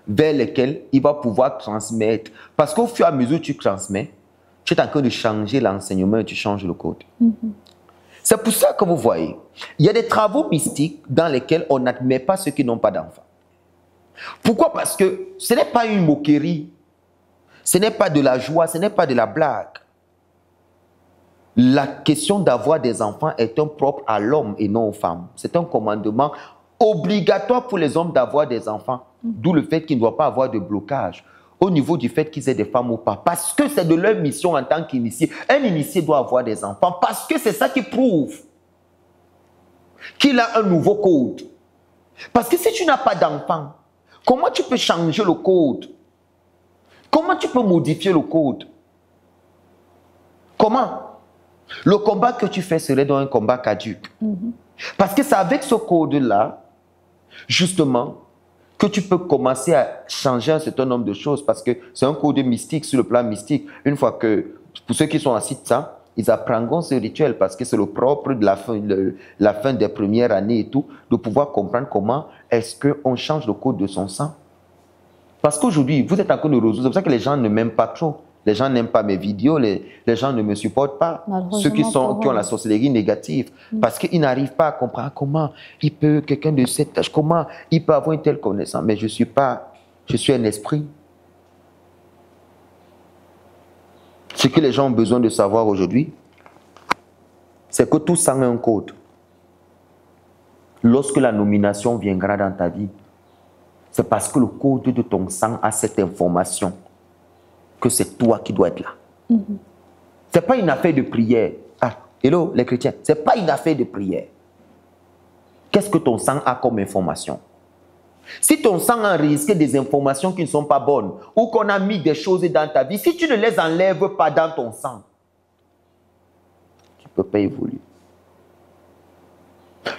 vers lesquels il va pouvoir transmettre. Parce qu'au fur et à mesure que tu transmets, tu es en train de changer l'enseignement et tu changes le code. C'est pour ça que vous voyez, il y a des travaux mystiques dans lesquels on n'admet pas ceux qui n'ont pas d'enfants. Pourquoi? Parce que ce n'est pas une moquerie, ce n'est pas de la joie, ce n'est pas de la blague. La question d'avoir des enfants est un propre à l'homme et non aux femmes. C'est un commandement obligatoire pour les hommes d'avoir des enfants. D'où le fait qu'il ne doit pas avoir de blocage au niveau du fait qu'ils aient des femmes ou pas. Parce que c'est de leur mission en tant qu'initié. Un initié doit avoir des enfants. Parce que c'est ça qui prouve qu'il a un nouveau code. Parce que si tu n'as pas d'enfant, comment tu peux changer le code? Comment tu peux modifier le code? Comment? Le combat que tu fais serait donc un combat caduque. Parce que c'est avec ce code-là, justement, que tu peux commencer à changer un certain nombre de choses. Parce que c'est un code mystique sur le plan mystique. Une fois que, pour ceux qui sont assis de ça, ils apprendront ce rituel parce que c'est le propre de la fin des premières années et tout, de pouvoir comprendre comment est-ce qu'on change le code de son sang. Parce qu'aujourd'hui, vous êtes en train de résoudre. C'est pour ça que les gens ne m'aiment pas trop. Les gens n'aiment pas mes vidéos, les gens ne me supportent pas. Ceux qui ont la sorcellerie négative. Parce qu'ils n'arrivent pas à comprendre comment quelqu'un de cet âge, comment il peut avoir une telle connaissance. Mais je suis un esprit. Ce que les gens ont besoin de savoir aujourd'hui, c'est que tout sang a un code. Lorsque la nomination viendra dans ta vie, c'est parce que le code de ton sang a cette information que c'est toi qui dois être là. Ce n'est pas une affaire de prière. Ah, hello les chrétiens, ce n'est pas une affaire de prière. Qu'est-ce que ton sang a comme information? Si ton sang a risqué des informations qui ne sont pas bonnes, ou qu'on a mis des choses dans ta vie, si tu ne les enlèves pas dans ton sang, tu ne peux pas évoluer.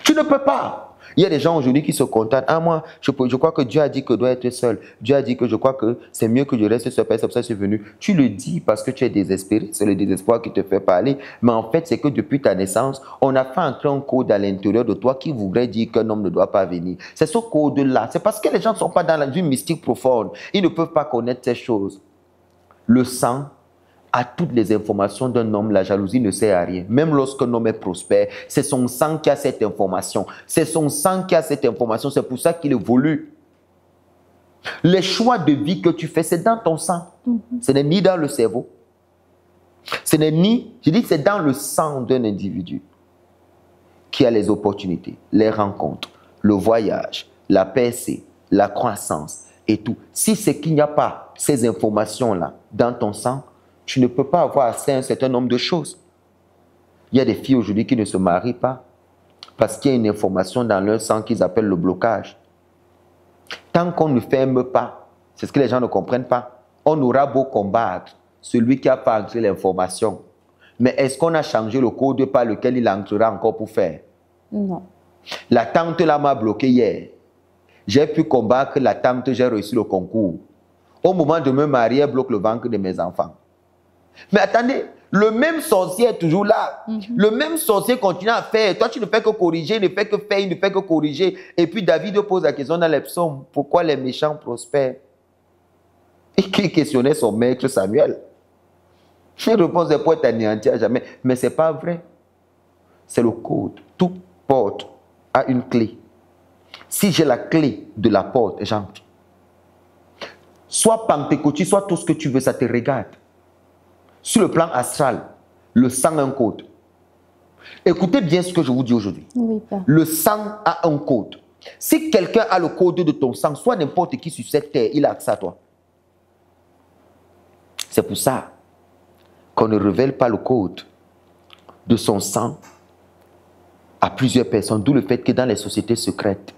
Tu ne peux pas. Il y a des gens aujourd'hui qui se contentent. Ah, moi, je crois que Dieu a dit que je dois être seul. Dieu a dit que je crois que c'est mieux que je reste seul. C'est pour ça que je suis venu. Tu le dis parce que tu es désespéré. C'est le désespoir qui te fait parler. Mais en fait, c'est que depuis ta naissance, on a fait entrer un code à l'intérieur de toi qui voudrait dire qu'un homme ne doit pas venir. C'est ce code-là. C'est parce que les gens ne sont pas dans une mystique profonde. Ils ne peuvent pas connaître ces choses. Le sang a toutes les informations d'un homme. La jalousie ne sert à rien. Même lorsqu'un homme est prospère, c'est son sang qui a cette information. C'est son sang qui a cette information. C'est pour ça qu'il évolue. Les choix de vie que tu fais, c'est dans ton sang. Ce n'est ni dans le cerveau. Ce n'est ni... Je dis que c'est dans le sang d'un individu qui a les opportunités, les rencontres, le voyage, la percée, la croissance et tout. Si c'est qu'il n'y a pas ces informations-là dans ton sang, tu ne peux pas avoir accès à un certain nombre de choses. Il y a des filles aujourd'hui qui ne se marient pas parce qu'il y a une information dans leur sang qu'ils appellent le blocage. Tant qu'on ne ferme pas, c'est ce que les gens ne comprennent pas, on aura beau combattre celui qui a pas entré l'information. Mais est-ce qu'on a changé le code par lequel il entrera encore pour faire? Non. La tante là m'a bloqué hier. J'ai pu combattre la tante, j'ai réussi le concours. Au moment de me marier, elle bloque le ventre de mes enfants. Mais attendez, le même sorcier est toujours là. Le même sorcier continue à faire. Toi, tu ne fais que corriger, ne fais que faire, il ne fait que corriger. Et puis David pose la question dans les psaumes, pourquoi les méchants prospèrent? Et qui questionnait son maître Samuel. Il répond, c'est pour être anéanti à jamais. Mais ce n'est pas vrai. C'est le code. Toute porte a une clé. Si j'ai la clé de la porte, j'entre. Soit pentecôtiste, soit tout ce que tu veux, ça te regarde. Sur le plan astral, le sang a un code. Écoutez bien ce que je vous dis aujourd'hui. Oui, le sang a un code. Si quelqu'un a le code de ton sang, soit n'importe qui sur cette terre, il a accès à toi. C'est pour ça qu'on ne révèle pas le code de son sang à plusieurs personnes. D'où le fait que dans les sociétés secrètes,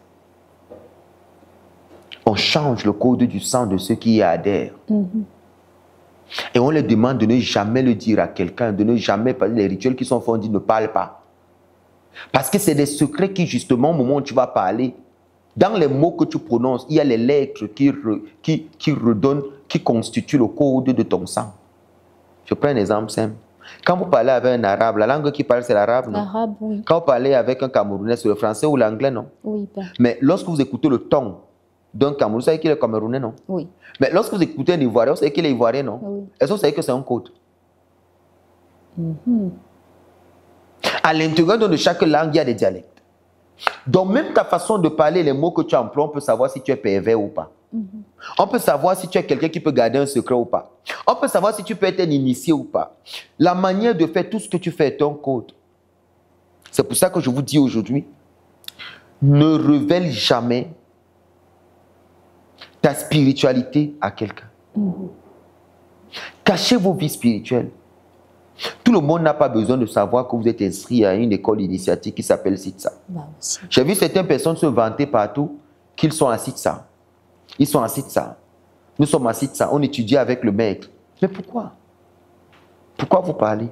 on change le code du sang de ceux qui y adhèrent. Et on leur demande de ne jamais le dire à quelqu'un, de ne jamais parler. Les rituels qui sont faits, on dit ne parle pas. Parce que c'est des secrets qui, justement, au moment où tu vas parler, dans les mots que tu prononces, il y a les lettres qui redonnent, qui constituent le code de ton sang. Je prends un exemple simple. Quand vous parlez avec un arabe, la langue qu'il parle, c'est l'arabe, non? L'arabe, oui. Quand vous parlez avec un Camerounais, c'est le français ou l'anglais, non? Oui, père. Mais lorsque vous écoutez le ton d'un Camerounais, vous savez qu'il est Camerounais, non? Oui. Mais lorsque vous écoutez un Ivoirien, vous savez qu'il est Ivoirien, non? Oui. Est-ce que vous savez que c'est un code? À l'intérieur de chaque langue, il y a des dialectes. Donc, même ta façon de parler, les mots que tu emploies, on peut savoir si tu es pervers ou pas. On peut savoir si tu es quelqu'un qui peut garder un secret ou pas. On peut savoir si tu peux être un initié ou pas. La manière de faire tout ce que tu fais est un code. C'est pour ça que je vous dis aujourd'hui, ne révèle jamais ta spiritualité à quelqu'un. Cachez vos vies spirituelles. Tout le monde n'a pas besoin de savoir que vous êtes inscrit à une école initiatique qui s'appelle SITSA. J'ai vu certaines personnes se vanter partout qu'ils sont à SITSA. Ils sont à SITSA. Nous sommes à SITSA. On étudie avec le maître. Mais pourquoi? Pourquoi vous parlez?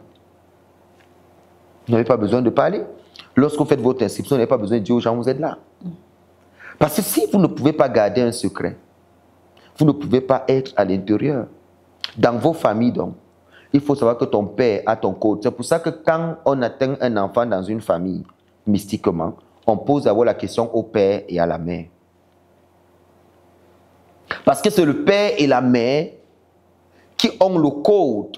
Vous n'avez pas besoin de parler. Lorsque vous faites votre inscription, vous n'avez pas besoin de dire aux gens vous êtes là. Parce que si vous ne pouvez pas garder un secret, vous ne pouvez pas être à l'intérieur. Dans vos familles, donc, il faut savoir que ton père a ton code. C'est pour ça que quand on atteint un enfant dans une famille, mystiquement, on pose d'abord la question au père et à la mère. Parce que c'est le père et la mère qui ont le code.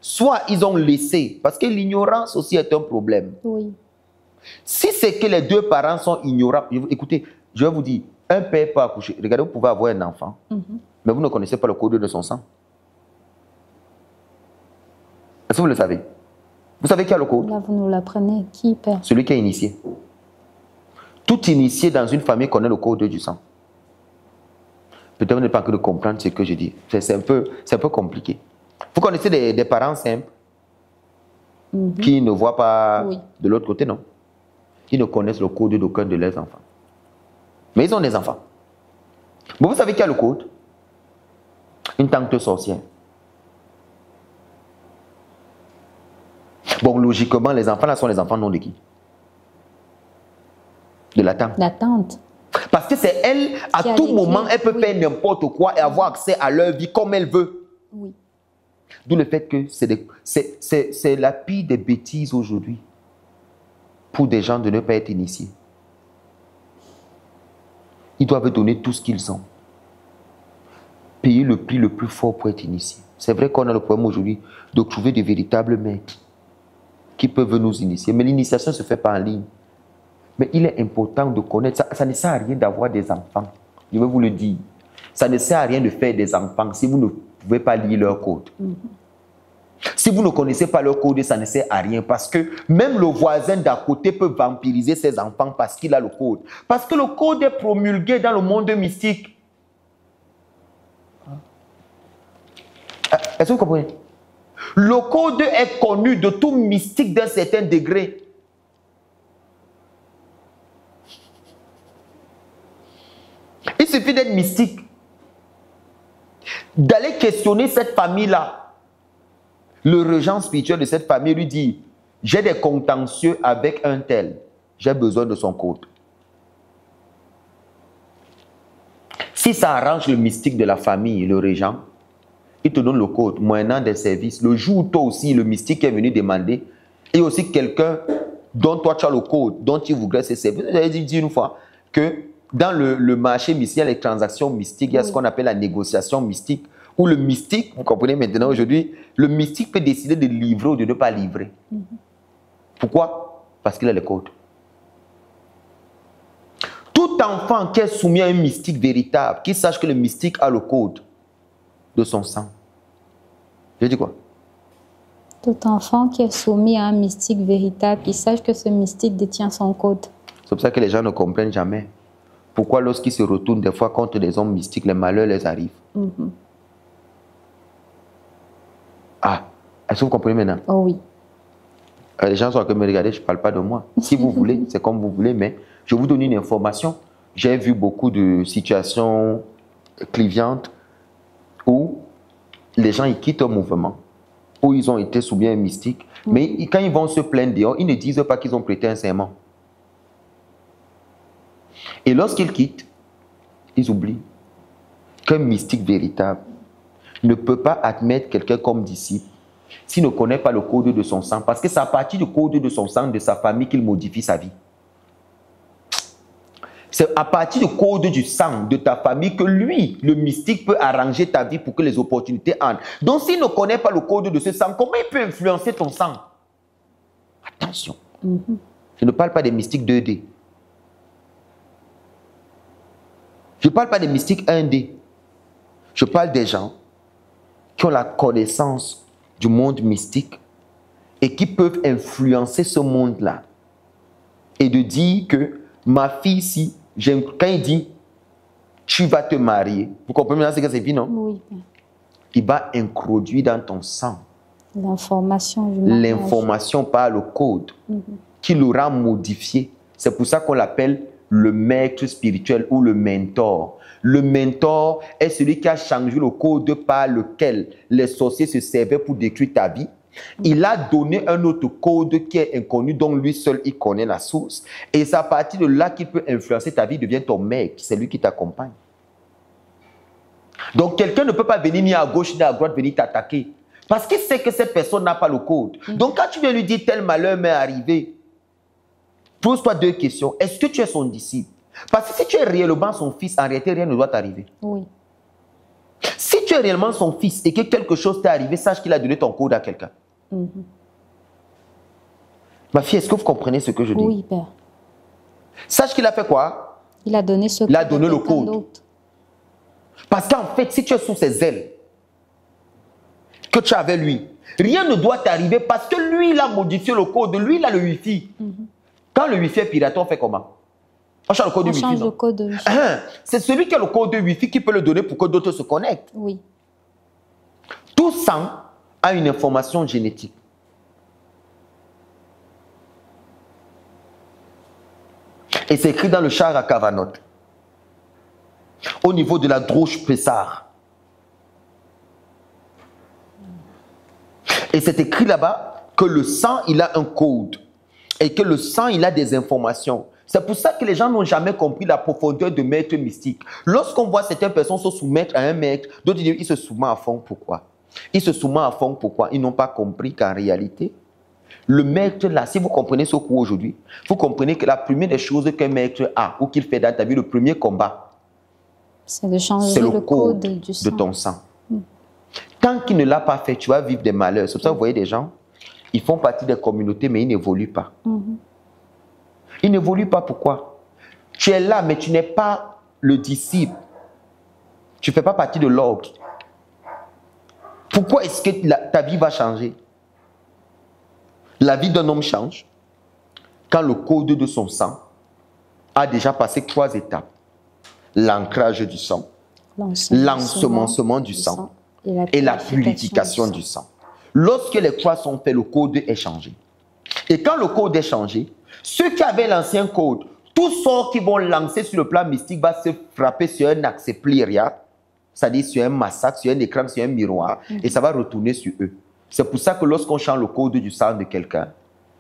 Soit ils ont laissé, parce que l'ignorance aussi est un problème. Oui. Si c'est que les deux parents sont ignorants, écoutez, je vais vous dire, un père peut accoucher. Regardez, vous pouvez avoir un enfant, mais vous ne connaissez pas le code de son sang. Est-ce que vous le savez? Vous savez qui a le code? Là, vous nous l'apprenez. Qui, père? Celui qui est initié. Tout initié dans une famille connaît le code du sang. Peut-être vous n'êtes pas que de comprendre ce que je dis. C'est un peu compliqué. Vous connaissez des parents simples qui ne voient pas de l'autre côté, non? Qui ne connaissent le code d'aucun de leurs enfants. Mais ils ont des enfants. Mais vous savez qui a le code? Une tante sorcière. Bon, logiquement, les enfants là sont les enfants non de qui? De la tante. La tante. Parce que c'est elle, à tout moment, elle peut faire n'importe quoi et avoir accès à leur vie comme elle veut. Oui. D'où le fait que c'est la pire des bêtises aujourd'hui pour des gens de ne pas être initiés. Ils doivent donner tout ce qu'ils ont. Payer le prix le plus fort pour être initiés. C'est vrai qu'on a le problème aujourd'hui de trouver de véritables maîtres qui peuvent nous initier. Mais l'initiation ne se fait pas en ligne. Mais il est important de connaître. Ça ne sert à rien d'avoir des enfants. Je vais vous le dire. Ça ne sert à rien de faire des enfants si vous ne pouvez pas lire leur code. Si vous ne connaissez pas leur code, ça ne sert à rien. Parce que même le voisin d'à côté peut vampiriser ses enfants parce qu'il a le code. Parce que le code est promulgué dans le monde mystique. Est-ce que vous comprenez? Le code est connu de tout mystique d'un certain degré. Il suffit d'être mystique, d'aller questionner cette famille-là. Le régent spirituel de cette famille lui dit, j'ai des contentieux avec un tel, j'ai besoin de son code. Si ça arrange le mystique de la famille, le régent, il te donne le code, moyennant des services. Le jour où toi aussi, le mystique est venu demander, et aussi quelqu'un dont toi tu as le code, dont tu voudrais ses services. J'avais dit une fois que dans le marché mystique, il y a les transactions mystiques, il y a ce qu'on appelle la négociation mystique, où le mystique, vous comprenez maintenant aujourd'hui, le mystique peut décider de livrer ou de ne pas livrer. Pourquoi? Parce qu'il a le code. Tout enfant qui est soumis à un mystique véritable, qui sache que le mystique a le code de son sang. Je dis quoi? Tout enfant qui est soumis à un mystique véritable, qui sache que ce mystique détient son code. C'est pour ça que les gens ne comprennent jamais. Pourquoi lorsqu'ils se retournent des fois contre des hommes mystiques, les malheurs les arrivent. Ah, est-ce que vous comprenez maintenant? Oh oui. Les gens sont en train de me regarder, je ne parle pas de moi. Si vous voulez, c'est comme vous voulez, mais je vous donne une information. J'ai vu beaucoup de situations clivantes où les gens ils quittent un mouvement, où ils ont été soumis à un mystique, mais quand ils vont se plaindre dehors, ils ne disent pas qu'ils ont prêté un serment. Et lorsqu'ils quittent, ils oublient qu'un mystique véritable ne peut pas admettre quelqu'un comme disciple s'il ne connaît pas le code de son sang, parce que c'est à partir du code de son sang, de sa famille, qu'il modifie sa vie. C'est à partir du code du sang de ta famille que lui, le mystique, peut arranger ta vie pour que les opportunités entrent. Donc s'il ne connaît pas le code de ce sang, comment il peut influencer ton sang? Attention. Je ne parle pas des mystiques 2D. Je ne parle pas des mystiques 1D. Je parle des gens qui ont la connaissance du monde mystique et qui peuvent influencer ce monde-là. Et de dire que ma fille, quand il dit tu vas te marier, vous comprenez maintenant ce que c'est dit, non? Oui. il va introduire dans ton sang l'information par le code qui l'aura modifié. C'est pour ça qu'on l'appelle le maître spirituel ou le mentor. Le mentor est celui qui a changé le code par lequel les sorciers se servaient pour détruire ta vie. Il a donné un autre code qui est inconnu, dont lui seul il connaît la source. Et c'est à partir de là qu'il peut influencer ta vie, devient ton maître. C'est lui qui t'accompagne. Donc quelqu'un ne peut pas venir ni à gauche ni à droite venir t'attaquer. Parce qu'il sait que cette personne n'a pas le code. Donc quand tu viens lui dire tel malheur m'est arrivé, pose-toi 2 questions. Est-ce que tu es son disciple? Parce que si tu es réellement son fils, en réalité rien ne doit t'arriver. Oui. Si tu es réellement son fils et que quelque chose t'est arrivé, sache qu'il a donné ton code à quelqu'un. Ma fille, est-ce que vous comprenez ce que je dis? Oui, Père. Sache qu'il a fait quoi? Il a donné ce code. Il a donné le code. Parce qu'en fait, si tu es sous ses ailes, que tu es avec lui, rien ne doit t'arriver parce que lui, il a modifié le code. Lui, il a le Wi-Fi. Quand le Wi-Fi est piraté, on fait comment? On change le code de Wi-Fi. On change le code de Wi-Fi. C'est celui qui a le code de Wi-Fi qui peut le donner pour que d'autres se connectent. Oui. Tout sang a une information génétique. Et c'est écrit dans le char à Kavanot. Au niveau de la Drouche Pessar. Et c'est écrit là-bas que le sang, il a un code. Et que le sang, il a des informations. C'est pour ça que les gens n'ont jamais compris la profondeur de maître mystique. Lorsqu'on voit certaines personnes se soumettre à un maître, d'autres disent ils se soumettent à fond. Pourquoi? Ils se soumettent à fond. Pourquoi? Ils n'ont pas compris qu'en réalité, le maître là, si vous comprenez ce cours aujourd'hui, vous comprenez que la première des choses qu'un maître a ou qu'il fait dans ta vie, le premier combat, c'est de changer le code du sang. De ton sang. Tant qu'il ne l'a pas fait, tu vas vivre des malheurs. C'est pour ça que vous voyez des gens, ils font partie des communautés, mais ils n'évoluent pas. Ils n'évoluent pas. Pourquoi? Tu es là, mais tu n'es pas le disciple. Tu ne fais pas partie de l'ordre. Pourquoi est-ce que ta vie va changer? La vie d'un homme change quand le code de son sang a déjà passé 3 étapes. L'ancrage du sang, l'ensemencement du sang et la purification du sang. Lorsque les 3 sont faits, le code est changé. Et quand le code est changé, ceux qui avaient l'ancien code, tous ceux qui vont lancer sur le plan mystique va se frapper sur un axe pliria, c'est-à-dire sur un massacre, sur un écran, sur un miroir, et ça va retourner sur eux. C'est pour ça que lorsqu'on change le code du sang de quelqu'un,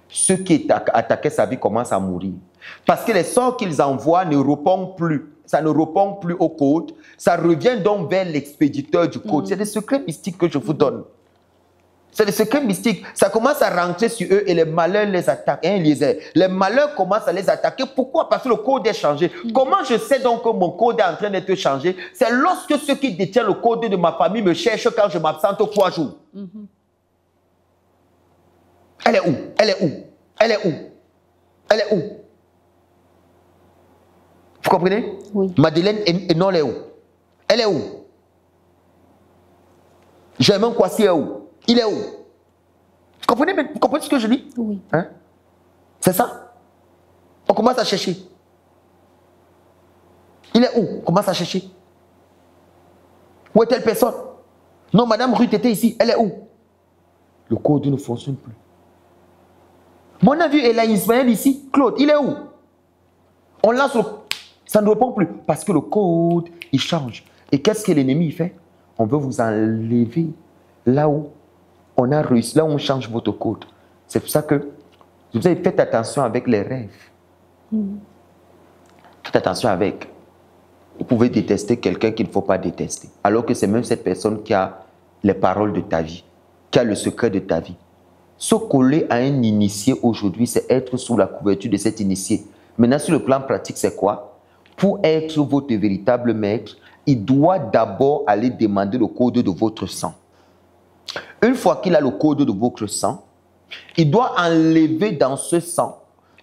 ceux qui attaquaient sa vie commencent à mourir. Parce que les sorts qu'ils envoient ne répondent plus. Ça ne répond plus au code. Ça revient donc vers l'expéditeur du code. C'est des secrets mystiques que je vous donne. C'est des secrets mystiques. Ça commence à rentrer sur eux et les malheurs les attaquent. Hein, les malheurs commencent à les attaquer. Pourquoi? Parce que le code est changé. Comment je sais donc que mon code est en train d'être changé? C'est lorsque ceux qui détiennent le code de ma famille me cherchent quand je m'absente 3 jours. Elle est où? Elle est où? Elle est où? Elle est où? Vous comprenez? Oui. Madeleine Enon, elle est où? Elle est où? Germain Kwasi est où? Il est où? Vous comprenez ce que je dis? Oui. Hein? C'est ça? On commence à chercher. Il est où? On commence à chercher. Où est telle personne? Non, Madame Ruth était ici. Elle est où? Le code ne fonctionne plus. Mon avis, elle a Ismaël ici. Claude, il est où? On lance le... Ça ne répond plus. Parce que le code, il change. Et qu'est-ce que l'ennemi fait? On veut vous enlever là où on a réussi, là où on change votre code. C'est pour ça que vous avez fait attention avec les rêves. Faites attention avec. Vous pouvez détester quelqu'un qu'il ne faut pas détester. Alors que c'est même cette personne qui a les paroles de ta vie, qui a le secret de ta vie. Se coller à un initié aujourd'hui, c'est être sous la couverture de cet initié. Maintenant, sur le plan pratique, c'est quoi? Pour être votre véritable maître, il doit d'abord aller demander le code de votre sang. Une fois qu'il a le code de votre sang, il doit enlever dans ce sang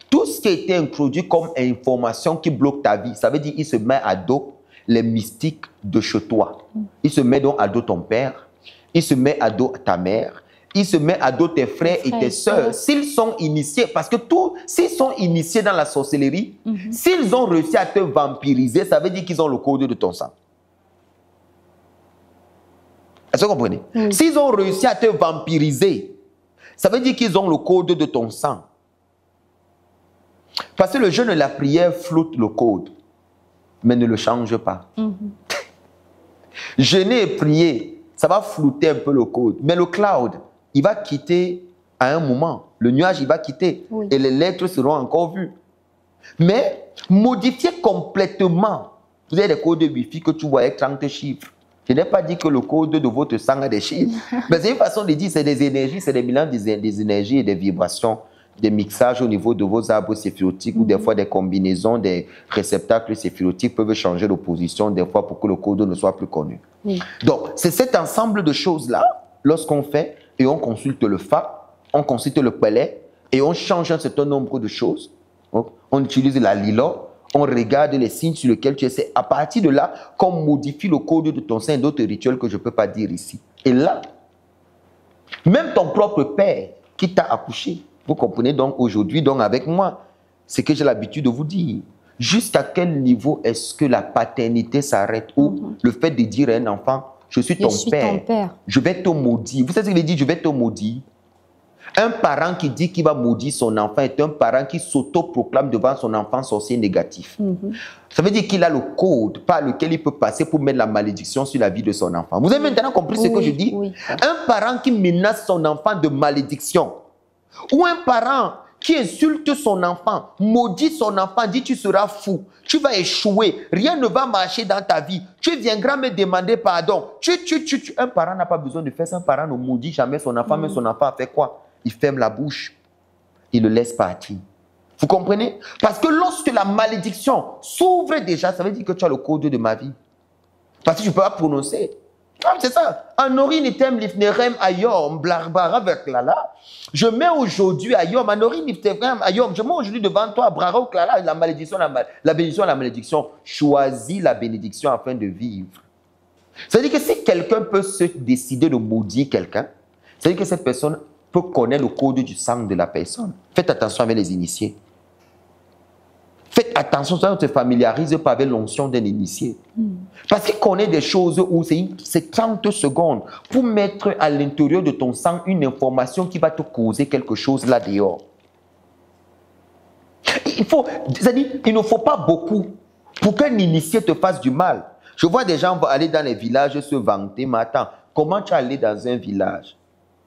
tout ce qui a été introduit comme information qui bloque ta vie. Ça veut dire qu'il se met à dos les mystiques de chez toi. Il se met donc à dos ton père, il se met à dos ta mère, il se met à dos tes frères et tes sœurs. S'ils sont initiés, parce que s'ils sont initiés dans la sorcellerie, s'ils ont réussi à te vampiriser, ça veut dire qu'ils ont le code de ton sang. Est-ce que vous comprenez? S'ils ont réussi à te vampiriser, ça veut dire qu'ils ont le code de ton sang. Parce que le jeûne et la prière floutent le code, mais ne le change pas. Jeûner et prier, ça va flouter un peu le code. Mais le cloud, il va quitter à un moment. Le nuage, il va quitter. Et les lettres seront encore vues. Mais modifier complètement. Vous avez des codes de Wi-Fi que tu vois avec 30 chiffres. Je n'ai pas dit que le code de votre sang a des chiffres. Mais c'est une façon de dire, c'est des énergies, c'est des mélanges des énergies et des vibrations, des mixages au niveau de vos arbres séphirotiques ou des fois des combinaisons des réceptacles séphirotiques peuvent changer de position des fois pour que le code ne soit plus connu. Donc, c'est cet ensemble de choses-là, lorsqu'on fait et on consulte le Fa, on consulte le Pelé et on change un certain nombre de choses. Donc, on utilise la Lilo, on regarde les signes sur lesquels tu essaies. À partir de là, qu'on modifie le code de ton sein et d'autres rituels que je ne peux pas dire ici. Et là, même ton propre père qui t'a accouché, vous comprenez donc aujourd'hui, donc avec moi, c'est que j'ai l'habitude de vous dire. Jusqu'à quel niveau est-ce que la paternité s'arrête ou le fait de dire à un enfant, je suis ton père, je vais te maudire. Vous savez ce qu'il dit, je vais te maudire. Un parent qui dit qu'il va maudire son enfant est un parent qui s'auto-proclame devant son enfant sorcier négatif. Ça veut dire qu'il a le code par lequel il peut passer pour mettre la malédiction sur la vie de son enfant. Vous avez maintenant compris ce que je dis? Un parent qui menace son enfant de malédiction ou un parent qui insulte son enfant, maudit son enfant, dit tu seras fou, tu vas échouer, rien ne va marcher dans ta vie, tu viendras me demander pardon. Un parent n'a pas besoin de faire ça, un parent ne maudit jamais son enfant, mais son enfant a fait quoi? Il ferme la bouche, il le laisse partir. Vous comprenez? Parce que lorsque la malédiction s'ouvre déjà, ça veut dire que tu as le code de ma vie. Parce que tu ne peux pas prononcer. C'est ça. Anorin item lifnerem ayom, blarbara avec lala. Je mets aujourd'hui ayom, anorin lifnerem ayom. Je mets aujourd'hui devant toi, brara ou lala, la malédiction, la bénédiction, la malédiction. Choisis la bénédiction afin de vivre. C'est-à-dire que si quelqu'un peut se décider de maudire quelqu'un, c'est-à-dire que cette personne peut connaître le code du sang de la personne. Faites attention avec les initiés. Faites attention, ça ne se familiarise pas avec l'onction d'un initié. Parce qu'il connaît des choses où c'est 30 secondes pour mettre à l'intérieur de ton sang une information qui va te causer quelque chose là dehors. C'est-à-dire, il ne faut pas beaucoup pour qu'un initié te fasse du mal. Je vois des gens aller dans les villages se vanter, mais attends, comment tu es allé dans un village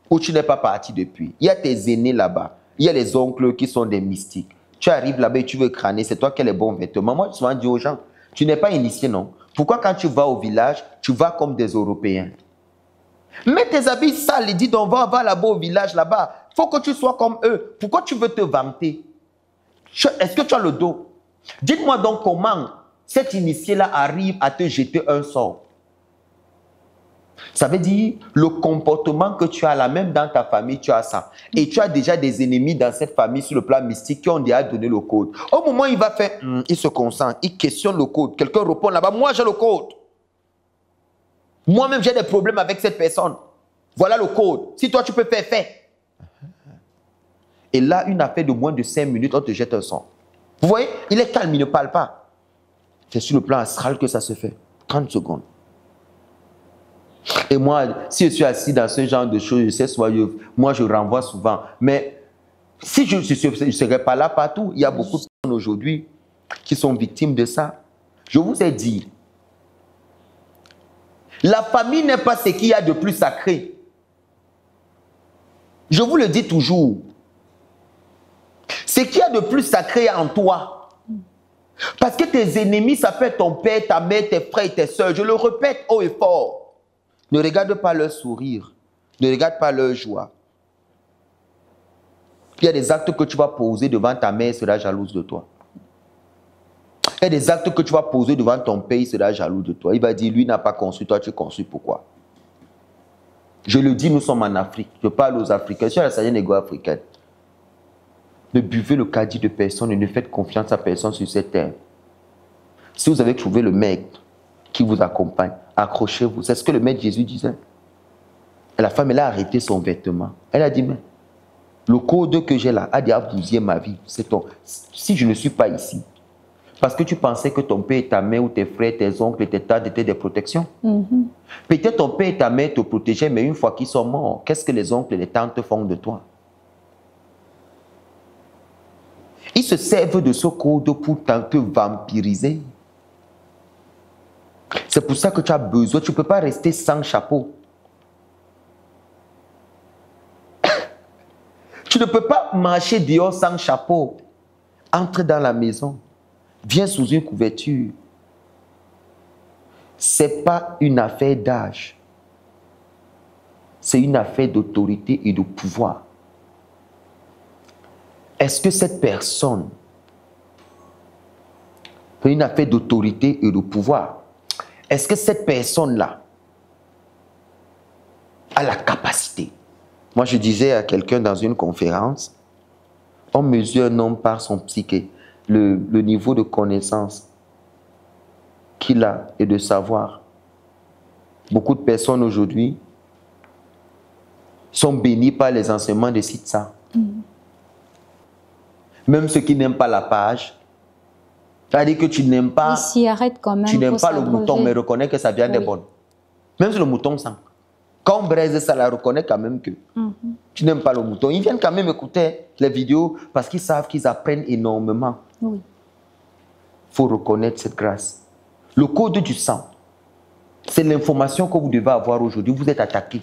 où tu n'es pas parti depuis? Il y a tes aînés là-bas, il y a les oncles qui sont des mystiques. Tu arrives là-bas et tu veux crâner, c'est toi qui as les bons vêtements. Moi, je souvent dis aux gens, tu n'es pas initié, non? Pourquoi quand tu vas au village, tu vas comme des Européens? Mets tes habits sales et dis donc, va là-bas au village, là-bas. Il faut que tu sois comme eux. Pourquoi tu veux te vanter? Est-ce que tu as le dos? Dites-moi donc comment cet initié-là arrive à te jeter un sort. Ça veut dire le comportement que tu as là, même dans ta famille, tu as ça. Et tu as déjà des ennemis dans cette famille sur le plan mystique qui ont déjà donné le code. Au moment où il va faire, il se concentre, il questionne le code. Quelqu'un répond là-bas, moi j'ai le code. Moi-même j'ai des problèmes avec cette personne. Voilà le code. Si toi tu peux faire, fais. Et là, une affaire de moins de 5 minutes, on te jette un sort. Vous voyez, il est calme, il ne parle pas. C'est sur le plan astral que ça se fait. 30 secondes. Et moi, si je suis assis dans ce genre de choses, je sais souvent, moi je renvoie souvent. Mais si je ne serais pas là partout, il y a beaucoup de personnes aujourd'hui qui sont victimes de ça. Je vous ai dit, la famille n'est pas ce qu'il y a de plus sacré. Je vous le dis toujours. Ce qu'il y a de plus sacré en toi. Parce que tes ennemis, ça peut être ton père, ta mère, tes frères et tes soeurs. Je le répète haut et fort. Ne regarde pas leur sourire. Ne regarde pas leur joie. Il y a des actes que tu vas poser devant ta mère, elle sera jalouse de toi. Il y a des actes que tu vas poser devant ton père, il sera jaloux de toi. Il va dire, lui n'a pas conçu, toi tu conçus, pourquoi? Je le dis, nous sommes en Afrique. Je parle aux Africains. Je suis à la Sahel négo-africaine. Ne buvez le caddie de personne et ne faites confiance à personne sur cette terre. Si vous avez trouvé le maître qui vous accompagne, accrochez-vous. C'est ce que le maître Jésus disait. Et la femme, elle a arrêté son vêtement. Elle a dit, mais le code que j'ai là a déjà bousillé ma vie. Si je ne suis pas ici, Parce que tu pensais que ton père et ta mère ou tes frères, tes oncles et tes tantes étaient des protections. Peut-être ton père et ta mère te protégeaient, mais une fois qu'ils sont morts, qu'est-ce que les oncles et les tantes font de toi? Ils se servent de ce code pour te vampiriser. C'est pour ça que tu as besoin, tu ne peux pas rester sans chapeau. Tu ne peux pas marcher dehors sans chapeau. Entre dans la maison. Viens sous une couverture. Ce n'est pas une affaire d'âge. C'est une affaire d'autorité et de pouvoir. Est-ce que cette personne, c'est une affaire d'autorité et de pouvoir, est-ce que cette personne-là a la capacité? Moi, je disais à quelqu'un dans une conférence, on mesure un homme par son psyché, le niveau de connaissance qu'il a et de savoir. Beaucoup de personnes aujourd'hui sont bénies par les enseignements de Sitsa. Même ceux qui n'aiment pas la page, c'est-à-dire que tu n'aimes pas, tu n'aimes pas le mouton, mais reconnais que ça vient des bonnes. Même si le mouton sent. Quand on braise ça, la reconnaît quand même que tu n'aimes pas le mouton. Ils viennent quand même écouter les vidéos parce qu'ils savent qu'ils apprennent énormément. Il faut reconnaître cette grâce. Le code du sang, c'est l'information que vous devez avoir aujourd'hui. Vous êtes attaqué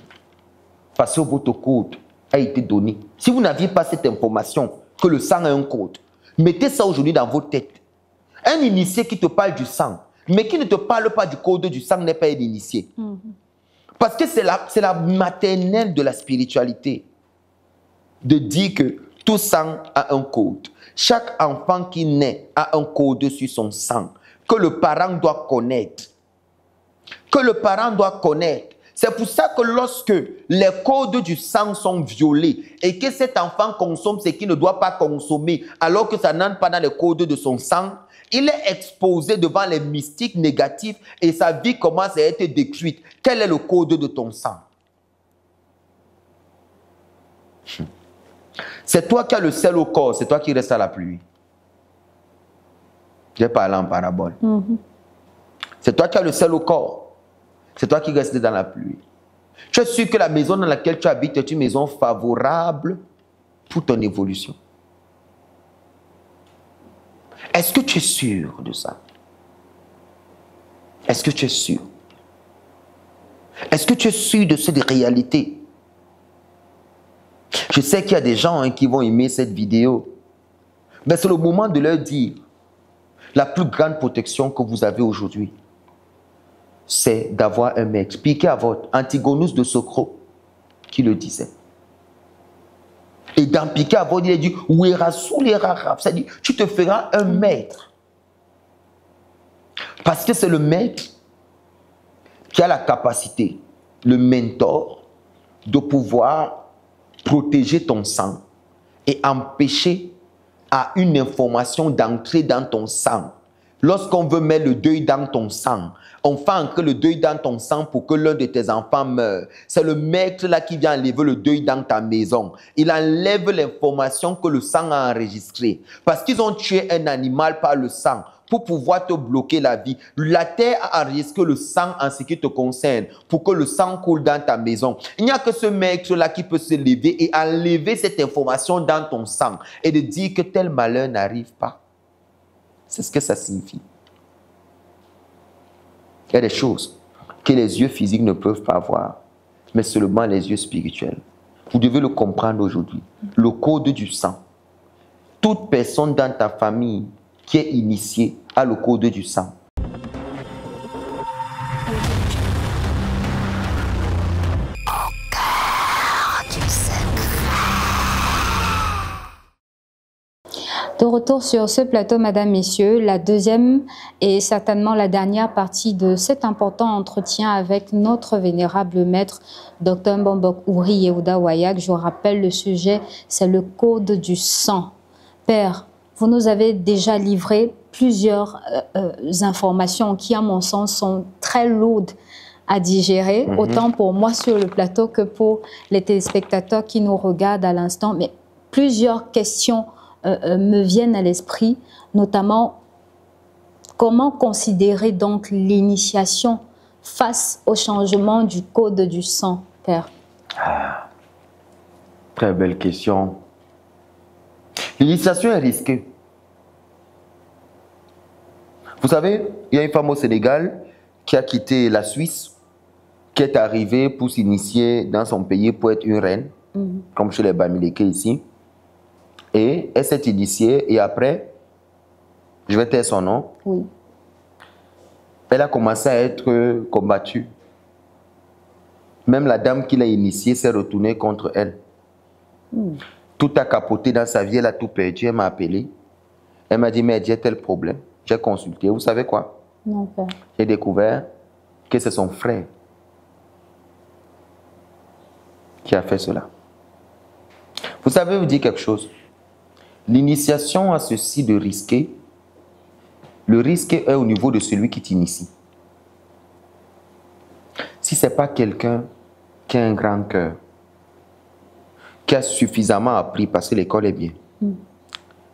parce que votre code a été donné. Si vous n'aviez pas cette information, que le sang a un code, mettez ça aujourd'hui dans votre tête. Un initié qui te parle du sang, mais qui ne te parle pas du code du sang n'est pas un initié. Parce que c'est la maternelle de la spiritualité. De dire que tout sang a un code. Chaque enfant qui naît a un code sur son sang. Que le parent doit connaître. Que le parent doit connaître. C'est pour ça que lorsque les codes du sang sont violés et que cet enfant consomme ce qu'il ne doit pas consommer alors que ça n'entre pas dans les codes de son sang, il est exposé devant les mystiques négatifs et sa vie commence à être détruite. Quel est le code de ton sang? C'est toi qui as le sel au corps, c'est toi qui restes à la pluie. J'ai parlé en parabole. C'est toi qui as le sel au corps, c'est toi qui restes dans la pluie. Tu es sûr que la maison dans laquelle tu habites est une maison favorable pour ton évolution? Est-ce que tu es sûr de ça? Est-ce que tu es sûr? Est-ce que tu es sûr de cette réalité? Je sais qu'il y a des gens qui vont aimer cette vidéo. Mais c'est le moment de leur dire, la plus grande protection que vous avez aujourd'hui, c'est d'avoir un maître. Piquez à votre Antigonus de Socro qui le disait. Et dans Piqué à votre, il a dit, c'est-à-dire, tu te feras un maître. Parce que c'est le maître qui a la capacité, le mentor, de pouvoir protéger ton sang et empêcher à une information d'entrer dans ton sang. Lorsqu'on veut mettre le deuil dans ton sang, on fait entrer le deuil dans ton sang pour que l'un de tes enfants meure. C'est le maître là qui vient enlever le deuil dans ta maison. Il enlève l'information que le sang a enregistrée. Parce qu'ils ont tué un animal par le sang pour pouvoir te bloquer la vie. La terre a enregistré le sang en ce qui te concerne pour que le sang coule dans ta maison. Il n'y a que ce maître là qui peut se lever et enlever cette information dans ton sang et de dire que tel malheur n'arrive pas. C'est ce que ça signifie. Il y a des choses que les yeux physiques ne peuvent pas voir, mais seulement les yeux spirituels. Vous devez le comprendre aujourd'hui. Le code du sang. Toute personne dans ta famille qui est initiée a le code du sang. De retour sur ce plateau, mesdames, messieurs, la deuxième et certainement la dernière partie de cet important entretien avec notre vénérable maître, Dr Mbombok Ouri Yehuda Wayak. Je vous rappelle, le sujet, c'est le code du sang. Père, vous nous avez déjà livré plusieurs informations qui, à mon sens, sont très lourdes à digérer, autant pour moi sur le plateau que pour les téléspectateurs qui nous regardent à l'instant. Mais plusieurs questions me viennent à l'esprit, notamment Comment considérer donc l'initiation face au changement du code du sang, Père? Très belle question. L'initiation est risquée. Vous savez, il y a une femme au Sénégal qui a quitté la Suisse, qui est arrivée pour s'initier dans son pays pour être une reine, comme chez les Bamileke ici. Et elle s'est initiée et après, je vais taire son nom, Oui. elle a commencé à être combattue. Même la dame qui l'a initiée s'est retournée contre elle. Tout a capoté dans sa vie, elle a tout perdu, elle m'a appelé. Elle m'a dit, mais j'ai tel problème. J'ai consulté, vous savez quoi? Non, Père. J'ai découvert que c'est son frère qui a fait cela. Vous savez vous dire quelque chose? L'initiation a ceci de risquer. Le risque est au niveau de celui qui t'initie. Si ce n'est pas quelqu'un qui a un grand cœur, qui a suffisamment appris parce que l'école est bien,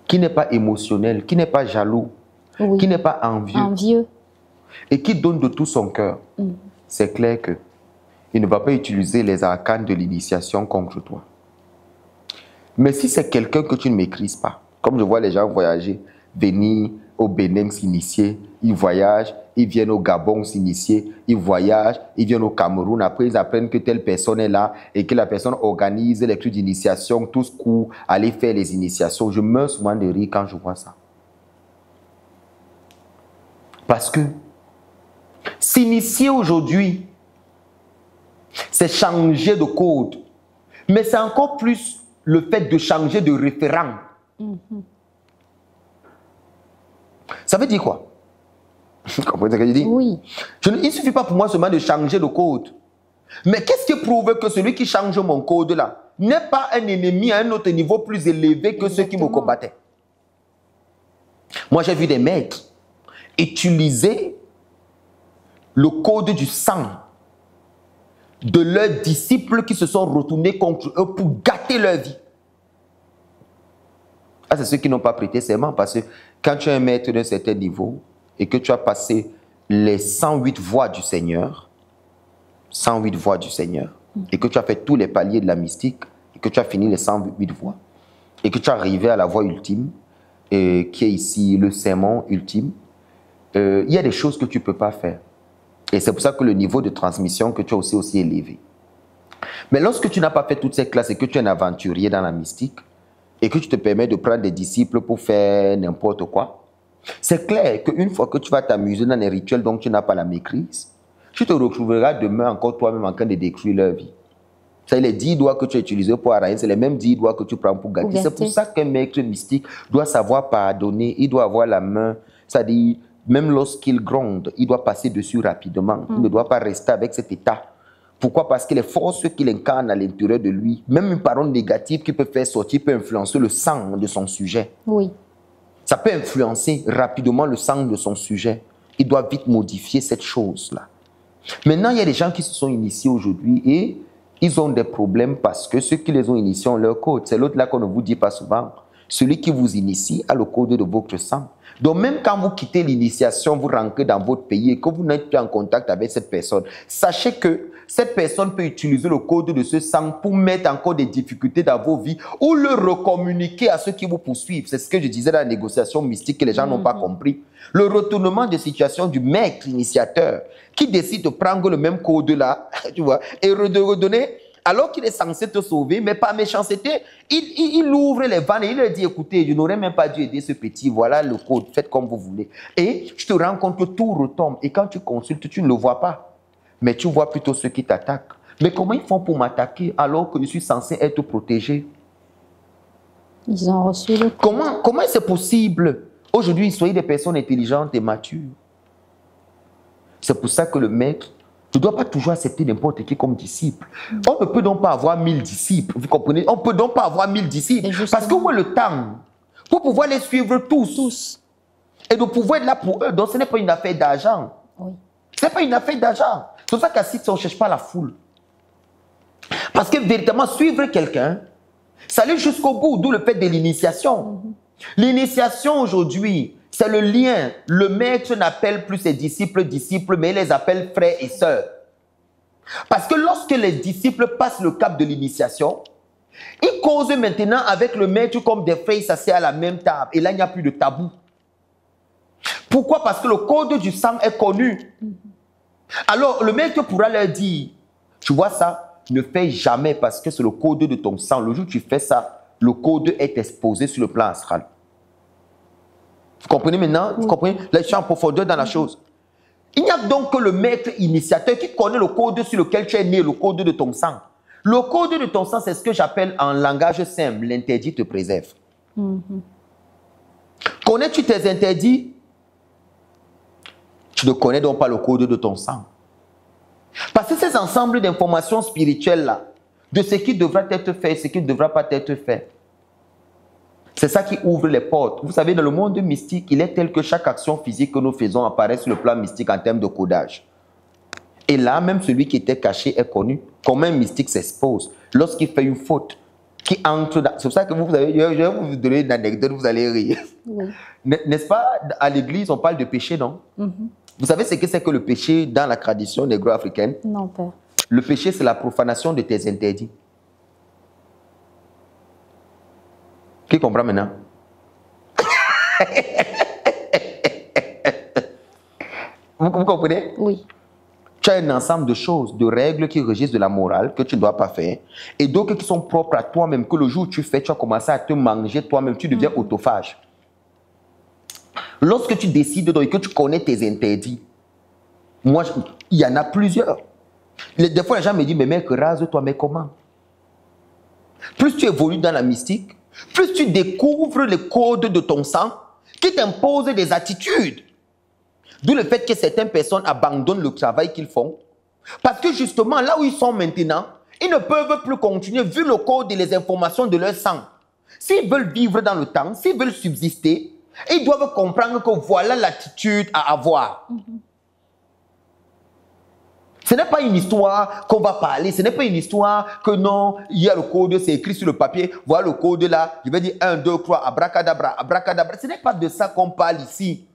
qui n'est pas émotionnel, qui n'est pas jaloux, Oui. qui n'est pas envieux, et qui donne de tout son cœur, c'est clair qu'il ne va pas utiliser les arcanes de l'initiation contre toi. Mais si c'est quelqu'un que tu ne maîtrises pas, comme je vois les gens voyager, venir au Bénin s'initier, ils voyagent, ils viennent au Gabon s'initier, ils voyagent, ils viennent au Cameroun, après ils apprennent que telle personne est là et que la personne organise les trucs d'initiation, tous courent, aller faire les initiations. Je meurs souvent de rire quand je vois ça. Parce que s'initier aujourd'hui, c'est changer de code. Mais c'est encore plus le fait de changer de référent. Ça veut dire quoi? Vous comprenez ce que je dis? Oui. Il ne suffit pas pour moi seulement de changer le code. Mais qu'est-ce qui prouve que celui qui change mon code là n'est pas un ennemi à un autre niveau plus élevé que ceux qui me combattaient? Moi, j'ai vu des mecs utiliser le code du sang de leurs disciples qui se sont retournés contre eux pour gâter leur vie. Ah, c'est ceux qui n'ont pas prêté serment, parce que quand tu es un maître d'un certain niveau et que tu as passé les 108 voies du Seigneur, 108 voies du Seigneur, et que tu as fait tous les paliers de la mystique, et que tu as fini les 108 voies, et que tu es arrivé à la voie ultime, qui est ici le serment ultime, il y a des choses que tu ne peux pas faire. Et c'est pour ça que le niveau de transmission que tu as aussi élevé. Mais lorsque tu n'as pas fait toutes ces classes et que tu es un aventurier dans la mystique, et que tu te permets de prendre des disciples pour faire n'importe quoi, c'est clair qu'une fois que tu vas t'amuser dans les rituels dont tu n'as pas la maîtrise, tu te retrouveras demain encore toi-même en train de détruire leur vie. C'est les 10 doigts que tu as utilisés pour arranger, c'est les mêmes 10 doigts que tu prends pour gâter. C'est pour ça qu'un maître mystique doit savoir pardonner, il doit avoir la main, c'est-à-dire, même lorsqu'il gronde, il doit passer dessus rapidement. Il ne doit pas rester avec cet état. Pourquoi? Parce que les forces qu'il incarne à l'intérieur de lui, même une parole négative qu'il peut faire sortir, peut influencer le sang de son sujet. Oui. Ça peut influencer rapidement le sang de son sujet. Il doit vite modifier cette chose-là. Maintenant, il y a des gens qui se sont initiés aujourd'hui et ils ont des problèmes parce que ceux qui les ont initiés ont leur code. C'est l'autre là qu'on ne vous dit pas souvent. Celui qui vous initie a le code de votre sang. Donc même quand vous quittez l'initiation, vous rentrez dans votre pays et que vous n'êtes plus en contact avec cette personne, sachez que cette personne peut utiliser le code de ce sang pour mettre encore des difficultés dans vos vies ou le recommuniquer à ceux qui vous poursuivent. C'est ce que je disais dans la négociation mystique que les gens n'ont pas compris. Le retournement de situation du maître initiateur qui décide de prendre le même code-là, tu vois, et de redonner, alors qu'il est censé te sauver, mais par méchanceté, il ouvre les vannes et il leur dit, écoutez, je n'aurais même pas dû aider ce petit, voilà le code, faites comme vous voulez. Et tu te rends compte que tout retombe. Et quand tu consultes, tu ne le vois pas. Mais tu vois plutôt ceux qui t'attaquent. Mais comment ils font pour m'attaquer alors que je suis censé être protégé? Ils ont reçu le... Comment c'est possible? Aujourd'hui, soyez des personnes intelligentes et matures. C'est pour ça que le maître ne doit pas toujours accepter n'importe qui comme disciple. On ne peut donc pas avoir 1000 disciples. Vous comprenez? On ne peut donc pas avoir 1000 disciples. Parce que où est le temps pour pouvoir les suivre tous? Et de pouvoir être là pour eux. Donc ce n'est pas une affaire d'argent. Oui. Ce n'est pas une affaire d'argent. C'est pour ça qu'à Site, on ne cherche pas la foule. Parce que véritablement, suivre quelqu'un, ça allait jusqu'au bout, d'où le fait de l'initiation. L'initiation aujourd'hui, C'est le lien. Le maître n'appelle plus ses disciples disciples, mais il les appelle frères et sœurs. Parce que lorsque les disciples passent le cap de l'initiation, ils causent maintenant avec le maître comme des frères, ils s'asseyent à la même table. Et là, il n'y a plus de tabou. Pourquoi? Parce que le code du sang est connu. Alors, le maître pourra leur dire, tu vois ça, ne fais jamais parce que c'est le code de ton sang. Le jour où tu fais ça, le code est exposé sur le plan astral. Vous comprenez maintenant? Vous comprenez? Là, je suis en profondeur dans la chose. Il n'y a donc que le maître initiateur qui connaît le code sur lequel tu es né, le code de ton sang. Le code de ton sang, c'est ce que j'appelle en langage simple, l'interdit te préserve. Connais-tu tes interdits? Tu ne connais donc pas le code de ton sang. Parce que ces ensembles d'informations spirituelles-là, de ce qui devra être fait et ce qui ne devra pas être fait, c'est ça qui ouvre les portes. Vous savez, dans le monde mystique, il est tel que chaque action physique que nous faisons apparaît sur le plan mystique en termes de codage. Et là, même celui qui était caché est connu. Comment un mystique s'expose lorsqu'il fait une faute qui entre dans... C'est pour ça que vous avez... Je vais vous donner une anecdote, vous allez rire. Oui. N'est-ce pas, à l'église, on parle de péché, non? Vous savez ce que c'est que le péché dans la tradition négro-africaine? Non, père. Le péché, c'est la profanation de tes interdits. Qui comprend maintenant? Vous comprenez? Oui. Tu as un ensemble de choses, de règles qui régissent de la morale que tu ne dois pas faire et d'autres qui sont propres à toi-même, que le jour où tu fais, tu vas commencer à te manger toi-même, tu deviens autophage. Lorsque tu décides et que tu connais tes interdits, moi, il y en a plusieurs. Des fois, les gens me disent, mais mec, rase-toi, mais comment? Plus tu évolues dans la mystique, plus tu découvres les codes de ton sang qui t'imposent des attitudes. D'où le fait que certaines personnes abandonnent le travail qu'ils font. Parce que justement, là où ils sont maintenant, ils ne peuvent plus continuer vu le code et les informations de leur sang. S'ils veulent vivre dans le temps, s'ils veulent subsister, ils doivent comprendre que voilà l'attitude à avoir. Ce n'est pas une histoire qu'on va parler, ce n'est pas une histoire que non, il y a le code, c'est écrit sur le papier, voilà le code là, je vais dire 1, 2, 3, abracadabra, abracadabra. Ce n'est pas de ça qu'on parle ici.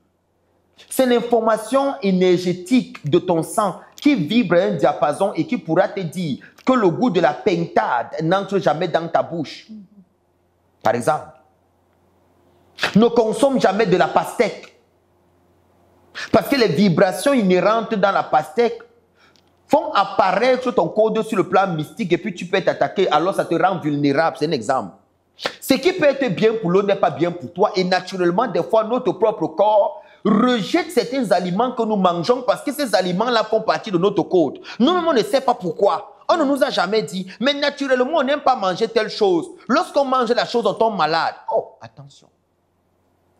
C'est l'information énergétique de ton sang qui vibre à un diapason et qui pourra te dire que le goût de la pintade n'entre jamais dans ta bouche. Par exemple, ne consomme jamais de la pastèque. Parce que les vibrations inhérentes dans la pastèque font apparaître ton code sur le plan mystique et puis tu peux t'attaquer, alors ça te rend vulnérable. C'est un exemple. Ce qui peut être bien pour l'autre n'est pas bien pour toi et naturellement, des fois, notre propre corps rejette certains aliments que nous mangeons parce que ces aliments-là font partie de notre code. Nous-mêmes, on ne sait pas pourquoi. On ne nous a jamais dit, mais naturellement, on n'aime pas manger telle chose. Lorsqu'on mange la chose, on tombe malade. Oh, attention.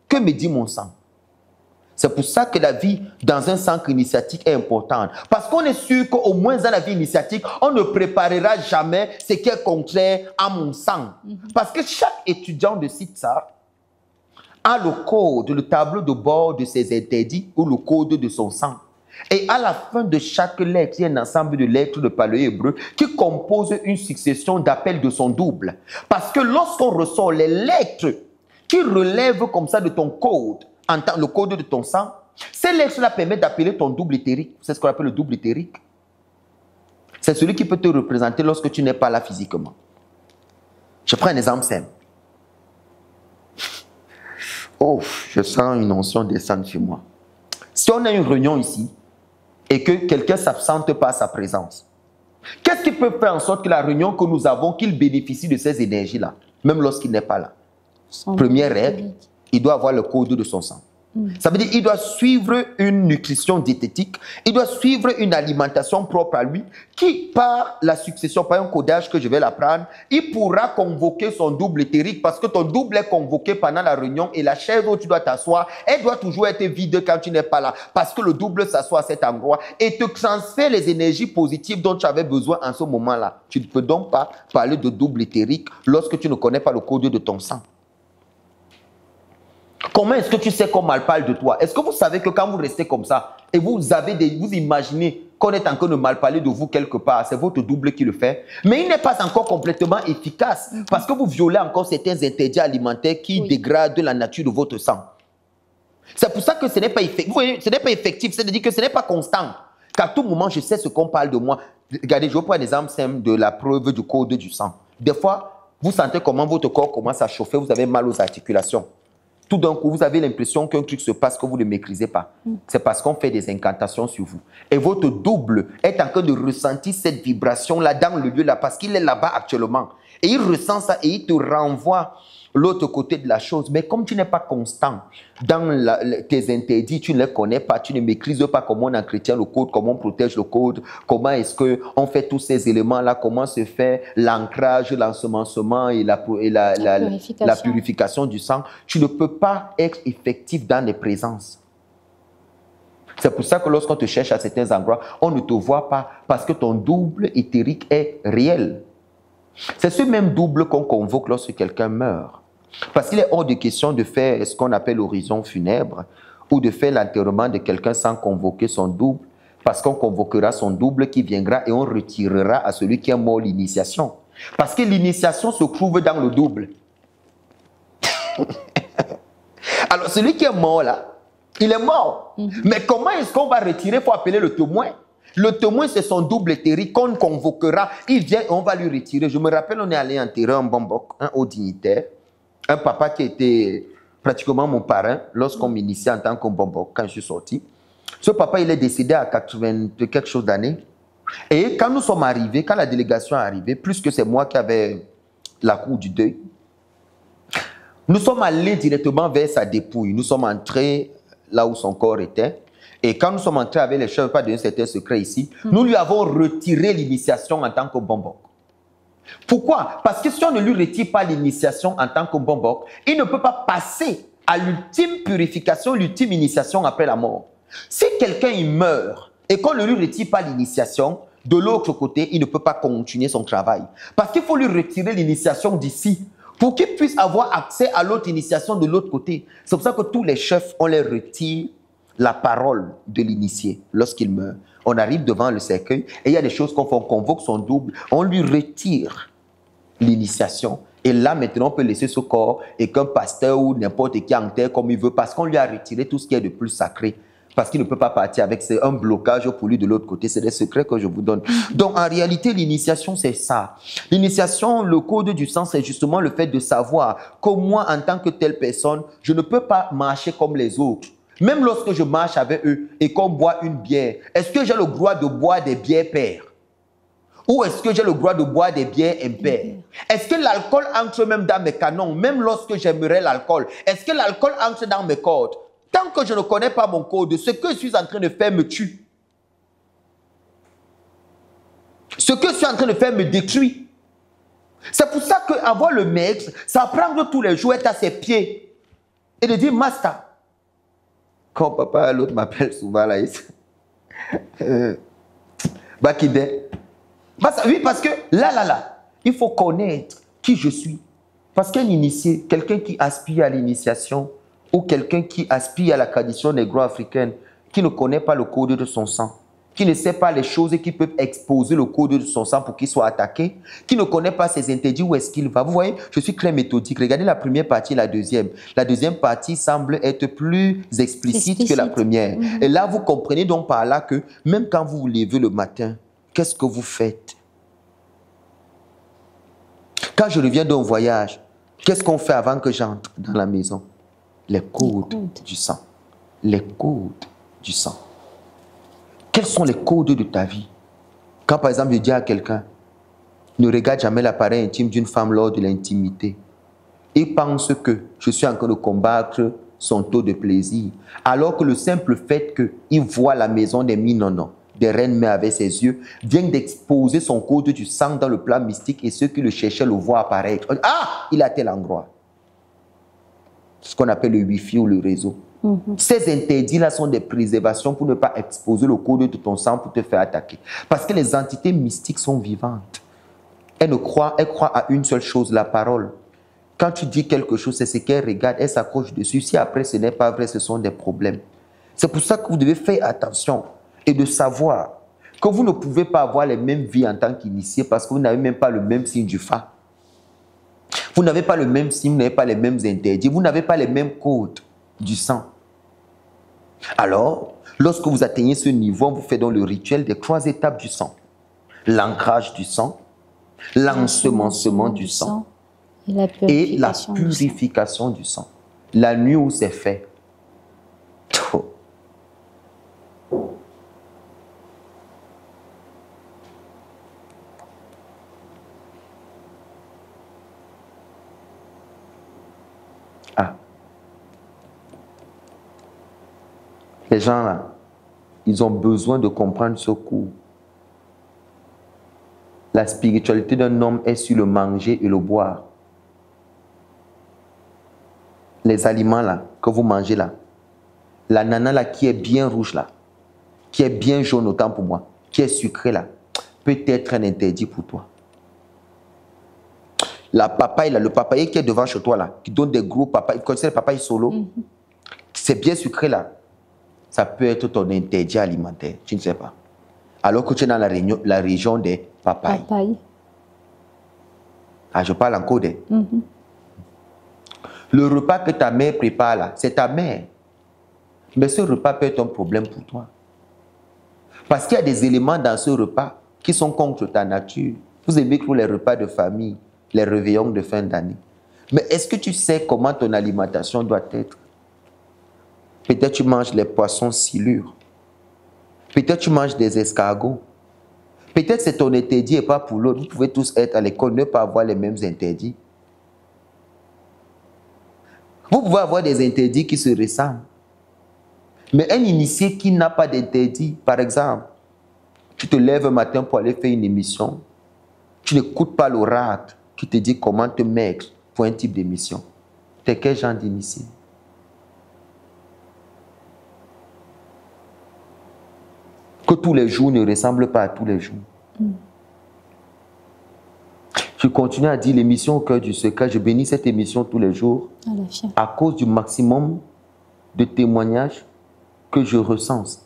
Que me dit mon sang? C'est pour ça que la vie dans un centre initiatique est importante. Parce qu'on est sûr qu'au moins dans la vie initiatique, on ne préparera jamais ce qui est contraire à mon sang. Parce que chaque étudiant de CITSA a le code, le tableau de bord de ses interdits ou le code de son sang. Et à la fin de chaque lettre, il y a un ensemble de lettres de paléo-hébreu qui composent une succession d'appels de son double. Parce que lorsqu'on ressort les lettres qui relèvent comme ça de ton code, le code de ton sang, ces lettres-là permettent d'appeler ton double éthérique. C'est ce qu'on appelle le double éthérique. C'est celui qui peut te représenter lorsque tu n'es pas là physiquement. Je prends un exemple simple. Oh, je sens une onction descendre chez moi. Si on a une réunion ici et que quelqu'un ne s'absente pas à sa présence, qu'est-ce qui peut faire en sorte que la réunion que nous avons, qu'il bénéficie de ces énergies-là, même lorsqu'il n'est pas là? Première règle, il doit avoir le code de son sang. Ça veut dire qu'il doit suivre une nutrition diététique, il doit suivre une alimentation propre à lui, qui par la succession, par un codage que je vais l'apprendre, il pourra convoquer son double éthérique parce que ton double est convoqué pendant la réunion et la chaise où tu dois t'asseoir, elle doit toujours être vide quand tu n'es pas là parce que le double s'assoit à cet endroit et te transfère les énergies positives dont tu avais besoin en ce moment-là. Tu ne peux donc pas parler de double éthérique lorsque tu ne connais pas le code de ton sang. Comment est-ce que tu sais qu'on mal parle de toi? Est-ce que vous savez que quand vous restez comme ça et vous imaginez qu'on est en train de mal parler de vous quelque part, c'est votre double qui le fait, mais il n'est pas encore complètement efficace parce que vous violez encore certains interdits alimentaires qui dégradent la nature de votre sang. C'est pour ça que ce n'est pas effectif. Vous voyez, ce n'est pas effectif, c'est-à-dire que ce n'est pas constant. Qu'à tout moment, je sais ce qu'on parle de moi. Regardez, je vous prends un exemple simple de la preuve du code du sang. Des fois, vous sentez comment votre corps commence à chauffer, vous avez mal aux articulations. Tout d'un coup, vous avez l'impression qu'un truc se passe que vous ne maîtrisez pas. C'est parce qu'on fait des incantations sur vous. Et votre double est en train de ressentir cette vibration-là dans le lieu-là, parce qu'il est là-bas actuellement. Et il ressent ça et il te renvoie l'autre côté de la chose. Mais comme tu n'es pas constant dans tes interdits, tu ne les connais pas, tu ne maîtrises pas comment on entretient le code, comment on protège le code, comment est-ce qu'on fait tous ces éléments-là, comment se fait l'ancrage, l'ensemencement et la purification du sang, tu ne peux pas être effectif dans les présences. C'est pour ça que lorsqu'on te cherche à certains endroits, on ne te voit pas parce que ton double éthérique est réel. C'est ce même double qu'on convoque lorsque quelqu'un meurt. Parce qu'il est hors de question de faire ce qu'on appelle l'horizon funèbre ou de faire l'enterrement de quelqu'un sans convoquer son double, parce qu'on convoquera son double qui viendra et on retirera à celui qui est mort l'initiation. Parce que l'initiation se trouve dans le double. Alors celui qui est mort là, il est mort. Mais comment est-ce qu'on va retirer? Il faut appeler le témoin. Le témoin, c'est son double éthérique qu'on convoquera. Il vient et on va lui retirer. Je me rappelle, on est allé enterrer un Bombok, un haut dignitaire, un papa qui était pratiquement mon parrain lorsqu'on m'initiait en tant que Bombok, quand je suis sorti. Ce papa, il est décédé à 80 quelque chose d'années. Et quand nous sommes arrivés, quand la délégation est arrivée, plus que c'est moi qui avais la cour du deuil, nous sommes allés directement vers sa dépouille. Nous sommes entrés là où son corps était. Et quand nous sommes entrés avec les chefs, pas donner certains secrets ici, nous lui avons retiré l'initiation en tant que Bombok. Pourquoi? Parce que si on ne lui retire pas l'initiation en tant que Bombok, il ne peut pas passer à l'ultime purification, l'ultime initiation après la mort. Si quelqu'un il meurt et qu'on ne lui retire pas l'initiation, de l'autre côté, il ne peut pas continuer son travail. Parce qu'il faut lui retirer l'initiation d'ici pour qu'il puisse avoir accès à l'autre initiation de l'autre côté. C'est pour ça que tous les chefs, on les retire la parole de l'initié lorsqu'il meurt. On arrive devant le cercueil et il y a des choses qu'on fait, on convoque son double, on lui retire l'initiation. Et là, maintenant, on peut laisser ce corps et qu'un pasteur ou n'importe qui enterre comme il veut parce qu'on lui a retiré tout ce qui est de plus sacré. Parce qu'il ne peut pas partir avec, c'est un blocage pour lui de l'autre côté. C'est des secrets que je vous donne. Donc, en réalité, l'initiation, c'est ça. L'initiation, le code du sang, c'est justement le fait de savoir que moi, en tant que telle personne, je ne peux pas marcher comme les autres. Même lorsque je marche avec eux et qu'on boit une bière, est-ce que j'ai le droit de boire des bières paires? Ou est-ce que j'ai le droit de boire des bières impaires? Est-ce que l'alcool entre même dans mes canons, même lorsque j'aimerais l'alcool? Est-ce que l'alcool entre dans mes cordes? Tant que je ne connais pas mon code, ce que je suis en train de faire me tue. Ce que je suis en train de faire me détruit. C'est pour ça qu'avoir le maître, ça prendre tous les jours, être à ses pieds et de dire, Master. Quand papa, l'autre m'appelle souvent là, Bakide. Oui, parce que là, il faut connaître qui je suis. Parce qu'un initié, quelqu'un qui aspire à l'initiation, ou quelqu'un qui aspire à la tradition négro-africaine, qui ne connaît pas le code de son sang, qui ne sait pas les choses qui peuvent exposer le code de son sang pour qu'il soit attaqué, qui ne connaît pas ses interdits, où est-ce qu'il va. Vous voyez, je suis très méthodique. Regardez la première partie et la deuxième. La deuxième partie semble être plus explicite que la première. Et là, vous comprenez donc par là que même quand vous vous levez le matin, qu'est-ce que vous faites? Quand je reviens d'un voyage, qu'est-ce qu'on fait avant que j'entre dans la maison? Les codes du sang. Les codes du sang. Quels sont les codes de ta vie? Quand par exemple je dis à quelqu'un, ne regarde jamais l'appareil intime d'une femme lors de l'intimité. Il pense que je suis en train de combattre son taux de plaisir. Alors que le simple fait qu'il voit la maison des Minono, des reines mères avec ses yeux, vient d'exposer son code du sang dans le plan mystique et ceux qui le cherchaient le voient apparaître. Ah, il est à tel endroit. Ce qu'on appelle le Wi-Fi ou le réseau. Ces interdits-là sont des préservations pour ne pas exposer le code de ton sang pour te faire attaquer. Parce que les entités mystiques sont vivantes. Elles croient à une seule chose, la parole. Quand tu dis quelque chose, c'est ce qu'elles regardent, elles s'accrochent dessus. Si après ce n'est pas vrai, ce sont des problèmes. C'est pour ça que vous devez faire attention et de savoir que vous ne pouvez pas avoir les mêmes vies en tant qu'initié parce que vous n'avez même pas le même signe du Fa. Vous n'avez pas le même signe, vous n'avez pas les mêmes interdits, vous n'avez pas les mêmes codes du sang. Alors, lorsque vous atteignez ce niveau, on vous fait donc le rituel des 3 étapes du sang. L'ancrage du sang, l'ensemencement du sang et la purification du sang. La nuit où c'est fait. Ah. Les gens là, ils ont besoin de comprendre ce cours. La spiritualité d'un homme est sur le manger et le boire. Les aliments là, que vous mangez là, l'ananas là qui est bien rouge là, qui est bien jaune autant pour moi, qui est sucré là, peut être un interdit pour toi. La papaye là, le papaye qui est devant chez toi là, qui donne des gros papayes, vous connaissez le papaye solo, c'est bien sucré là, ça peut être ton interdit alimentaire, tu ne sais pas. Alors que tu es dans la région des papayes. Ah, je parle encore des... Le repas que ta mère prépare là, c'est ta mère. Mais ce repas peut être un problème pour toi. Parce qu'il y a des éléments dans ce repas qui sont contre ta nature. Vous aimez pour les repas de famille, les réveillons de fin d'année. Mais est-ce que tu sais comment ton alimentation doit être? Peut-être tu manges les poissons silures. Peut-être tu manges des escargots. Peut-être c'est ton interdit et pas pour l'autre. Vous pouvez tous être à l'école, ne pas avoir les mêmes interdits. Vous pouvez avoir des interdits qui se ressemblent. Mais un initié qui n'a pas d'interdit, par exemple, tu te lèves un matin pour aller faire une émission, tu n'écoutes pas l'oracle qui te dit comment te mettre pour un type d'émission. Tu es quel genre d'initié? Que tous les jours ne ressemblent pas à tous les jours. Je continue à dire l'émission au cœur du secret. Je bénis cette émission tous les jours à cause du maximum de témoignages que je recense.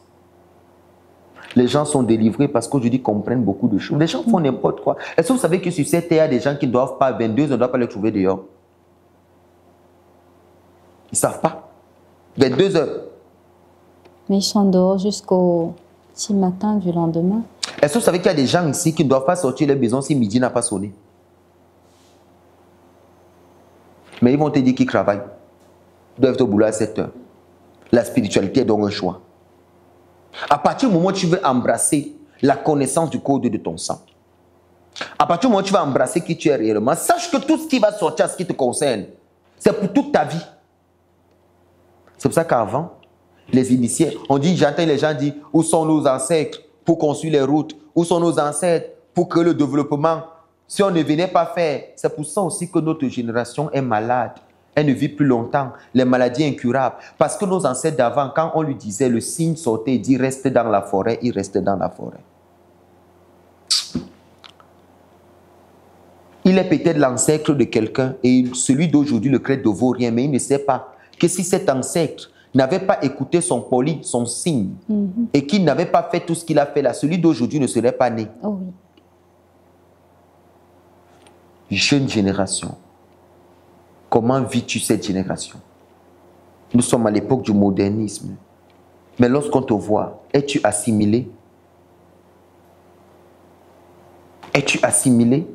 Les gens sont délivrés parce qu'aujourd'hui ils comprennent beaucoup de choses. Les gens font n'importe quoi. Est-ce que vous savez que sur cette terre, il y a des gens qui ne doivent pas, 22 heures, on ne doit pas les trouver dehors? Ils ne savent pas. 22 heures. Mais ils sont dehors jusqu'au petit matin du lendemain. Est-ce que vous savez qu'il y a des gens ici qui ne doivent pas sortir de leur maison si midi n'a pas sonné? Mais ils vont te dire qu'ils travaillent. Ils doivent être au boulot à 7 heures. La spiritualité est donc un choix. À partir du moment où tu veux embrasser la connaissance du code de ton sang, à partir du moment où tu vas embrasser qui tu es réellement, sache que tout ce qui va sortir, ce qui te concerne, c'est pour toute ta vie. C'est pour ça qu'avant, les initiés, on dit, j'entends les gens dire, où sont nos ancêtres pour construire les routes? Où sont nos ancêtres pour créer le développement? Si on ne venait pas faire, c'est pour ça aussi que notre génération est malade. Elle ne vit plus longtemps. Les maladies incurables. Parce que nos ancêtres d'avant, quand on lui disait, le signe sortait, il dit, reste dans la forêt, il restait dans la forêt. Il est peut-être l'ancêtre de quelqu'un et celui d'aujourd'hui le crête ne vaut rien, mais il ne sait pas que si cet ancêtre n'avait pas écouté son poli, son signe, et qu'il n'avait pas fait tout ce qu'il a fait là, celui d'aujourd'hui ne serait pas né. Oh oui. Jeune génération, comment vis-tu cette génération? Nous sommes à l'époque du modernisme. Mais lorsqu'on te voit, es-tu assimilé? Es-tu assimilé?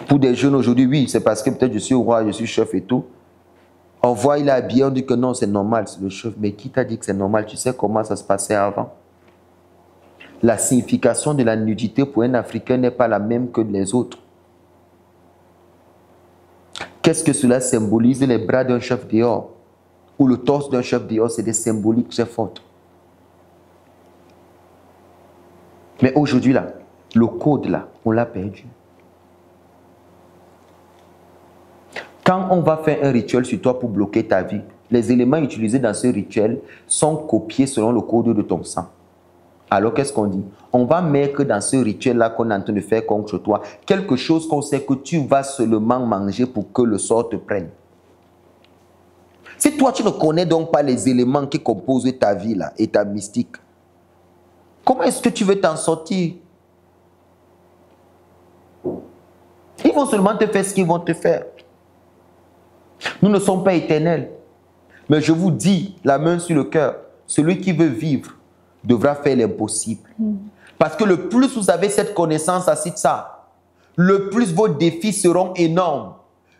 Pour des jeunes aujourd'hui, oui, c'est parce que peut-être je suis roi, je suis chef et tout. On voit, il est habillé, on dit que non, c'est normal, c'est le chef. Mais qui t'a dit que c'est normal? Tu sais comment ça se passait avant? La signification de la nudité pour un Africain n'est pas la même que les autres. Qu'est-ce que cela symbolise? Les bras d'un chef dehors ou le torse d'un chef dehors, c'est des symboliques très fortes. Mais aujourd'hui, là, le code, là, on l'a perdu. Quand on va faire un rituel sur toi pour bloquer ta vie, les éléments utilisés dans ce rituel sont copiés selon le code de ton sang. Alors qu'est-ce qu'on dit? On va mettre dans ce rituel-là qu'on est en train de faire contre toi quelque chose qu'on sait que tu vas seulement manger pour que le sort te prenne. Si toi tu ne connais donc pas les éléments qui composent ta vie là, et ta mystique, comment est-ce que tu veux t'en sortir? Ils vont seulement te faire ce qu'ils vont te faire. Nous ne sommes pas éternels. Mais je vous dis, la main sur le cœur, celui qui veut vivre devra faire l'impossible. Parce que le plus vous avez cette connaissance à ça, le plus vos défis seront énormes.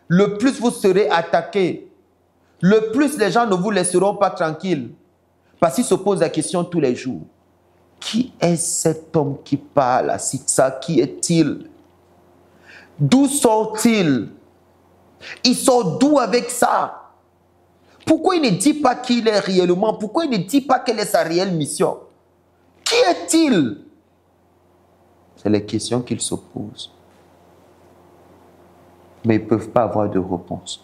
Le plus vous serez attaqués. Le plus les gens ne vous laisseront pas tranquille. Parce qu'ils se posent la question tous les jours. Qui est cet homme qui parle à ça? Qui est-il? D'où sort-il? Il sort d'où avec ça? Pourquoi il ne dit pas qui il est réellement? Pourquoi il ne dit pas quelle est sa réelle mission? Qui est-il? C'est les questions qu'ils se posent. Mais ils ne peuvent pas avoir de réponse.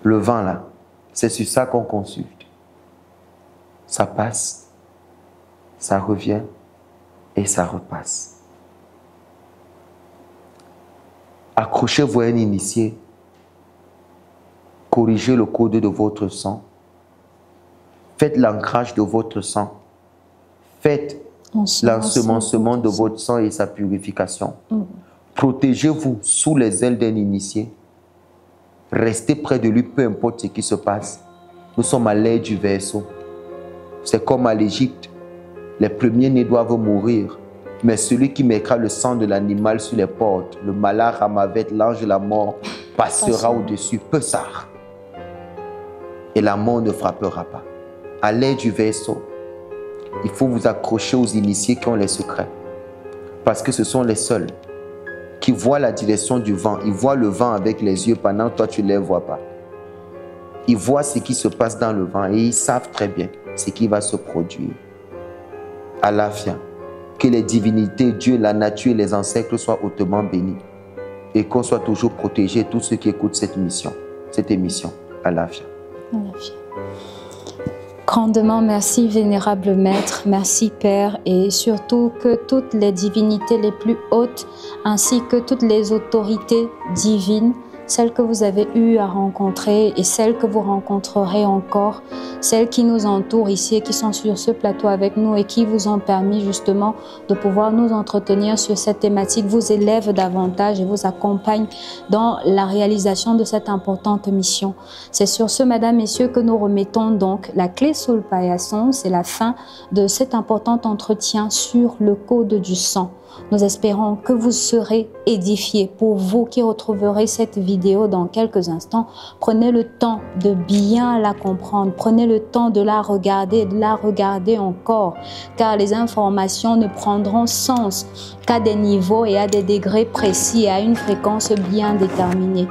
Le vent là, c'est sur ça qu'on consulte. Ça passe, ça revient et ça repasse. Accrochez-vous à un initié. Corrigez le code de votre sang. Faites l'ancrage de votre sang. Faites l'ensemencement de votre sang et sa purification. Protégez-vous sous les ailes d'un initié. Restez près de lui, peu importe ce qui se passe. Nous sommes à l'ère du verseau. C'est comme à l'Égypte. Les premiers-nés doivent mourir. Mais celui qui mettra le sang de l'animal sur les portes, le malach Hamavet, l'ange de la mort, passera au-dessus. Pessar. Et la mort ne frappera pas. À l'ère du verseau, il faut vous accrocher aux initiés qui ont les secrets. Parce que ce sont les seuls qui voient la direction du vent. Ils voient le vent avec les yeux pendant que toi tu ne les vois pas. Ils voient ce qui se passe dans le vent et ils savent très bien ce qui va se produire. Alafia, que les divinités, Dieu, la nature et les ancêtres soient hautement bénis et qu'on soit toujours protégés, tous ceux qui écoutent cette émission. Alafia. Alafia. Grandement merci, vénérable Maître, merci Père, et surtout que toutes les divinités les plus hautes, ainsi que toutes les autorités divines, celles que vous avez eu à rencontrer et celles que vous rencontrerez encore, celles qui nous entourent ici et qui sont sur ce plateau avec nous et qui vous ont permis justement de pouvoir nous entretenir sur cette thématique, vous élèvent davantage et vous accompagnent dans la réalisation de cette importante mission. C'est sur ce, mesdames, messieurs, que nous remettons donc la clé sous le paillasson. C'est la fin de cet important entretien sur le code du sang. Nous espérons que vous serez édifiés. Pour vous qui retrouverez cette vidéo dans quelques instants, prenez le temps de bien la comprendre. Prenez le temps de la regarder encore, car les informations ne prendront sens qu'à des niveaux et à des degrés précis et à une fréquence bien déterminée.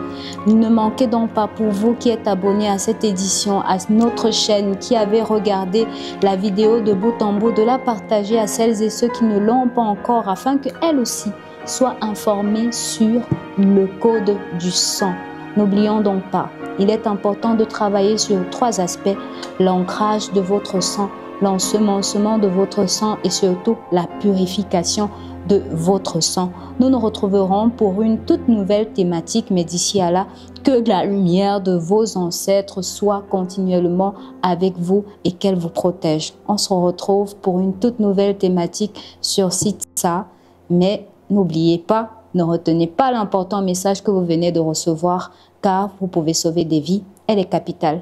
Ne manquez donc pas, pour vous qui êtes abonnés à cette édition, à notre chaîne, qui avez regardé la vidéo de bout en bout, de la partager à celles et ceux qui ne l'ont pas encore, afin qu'elles aussi soient informées sur le code du sang. N'oublions donc pas, il est important de travailler sur 3 aspects: l'ancrage de votre sang, l'ensemencement de votre sang et surtout la purification de votre sang. Nous nous retrouverons pour une toute nouvelle thématique, mais d'ici à là, que la lumière de vos ancêtres soit continuellement avec vous et qu'elle vous protège. On se retrouve pour une toute nouvelle thématique sur Sitsa, mais n'oubliez pas, ne retenez pas l'important message que vous venez de recevoir, car vous pouvez sauver des vies, elle est capitale.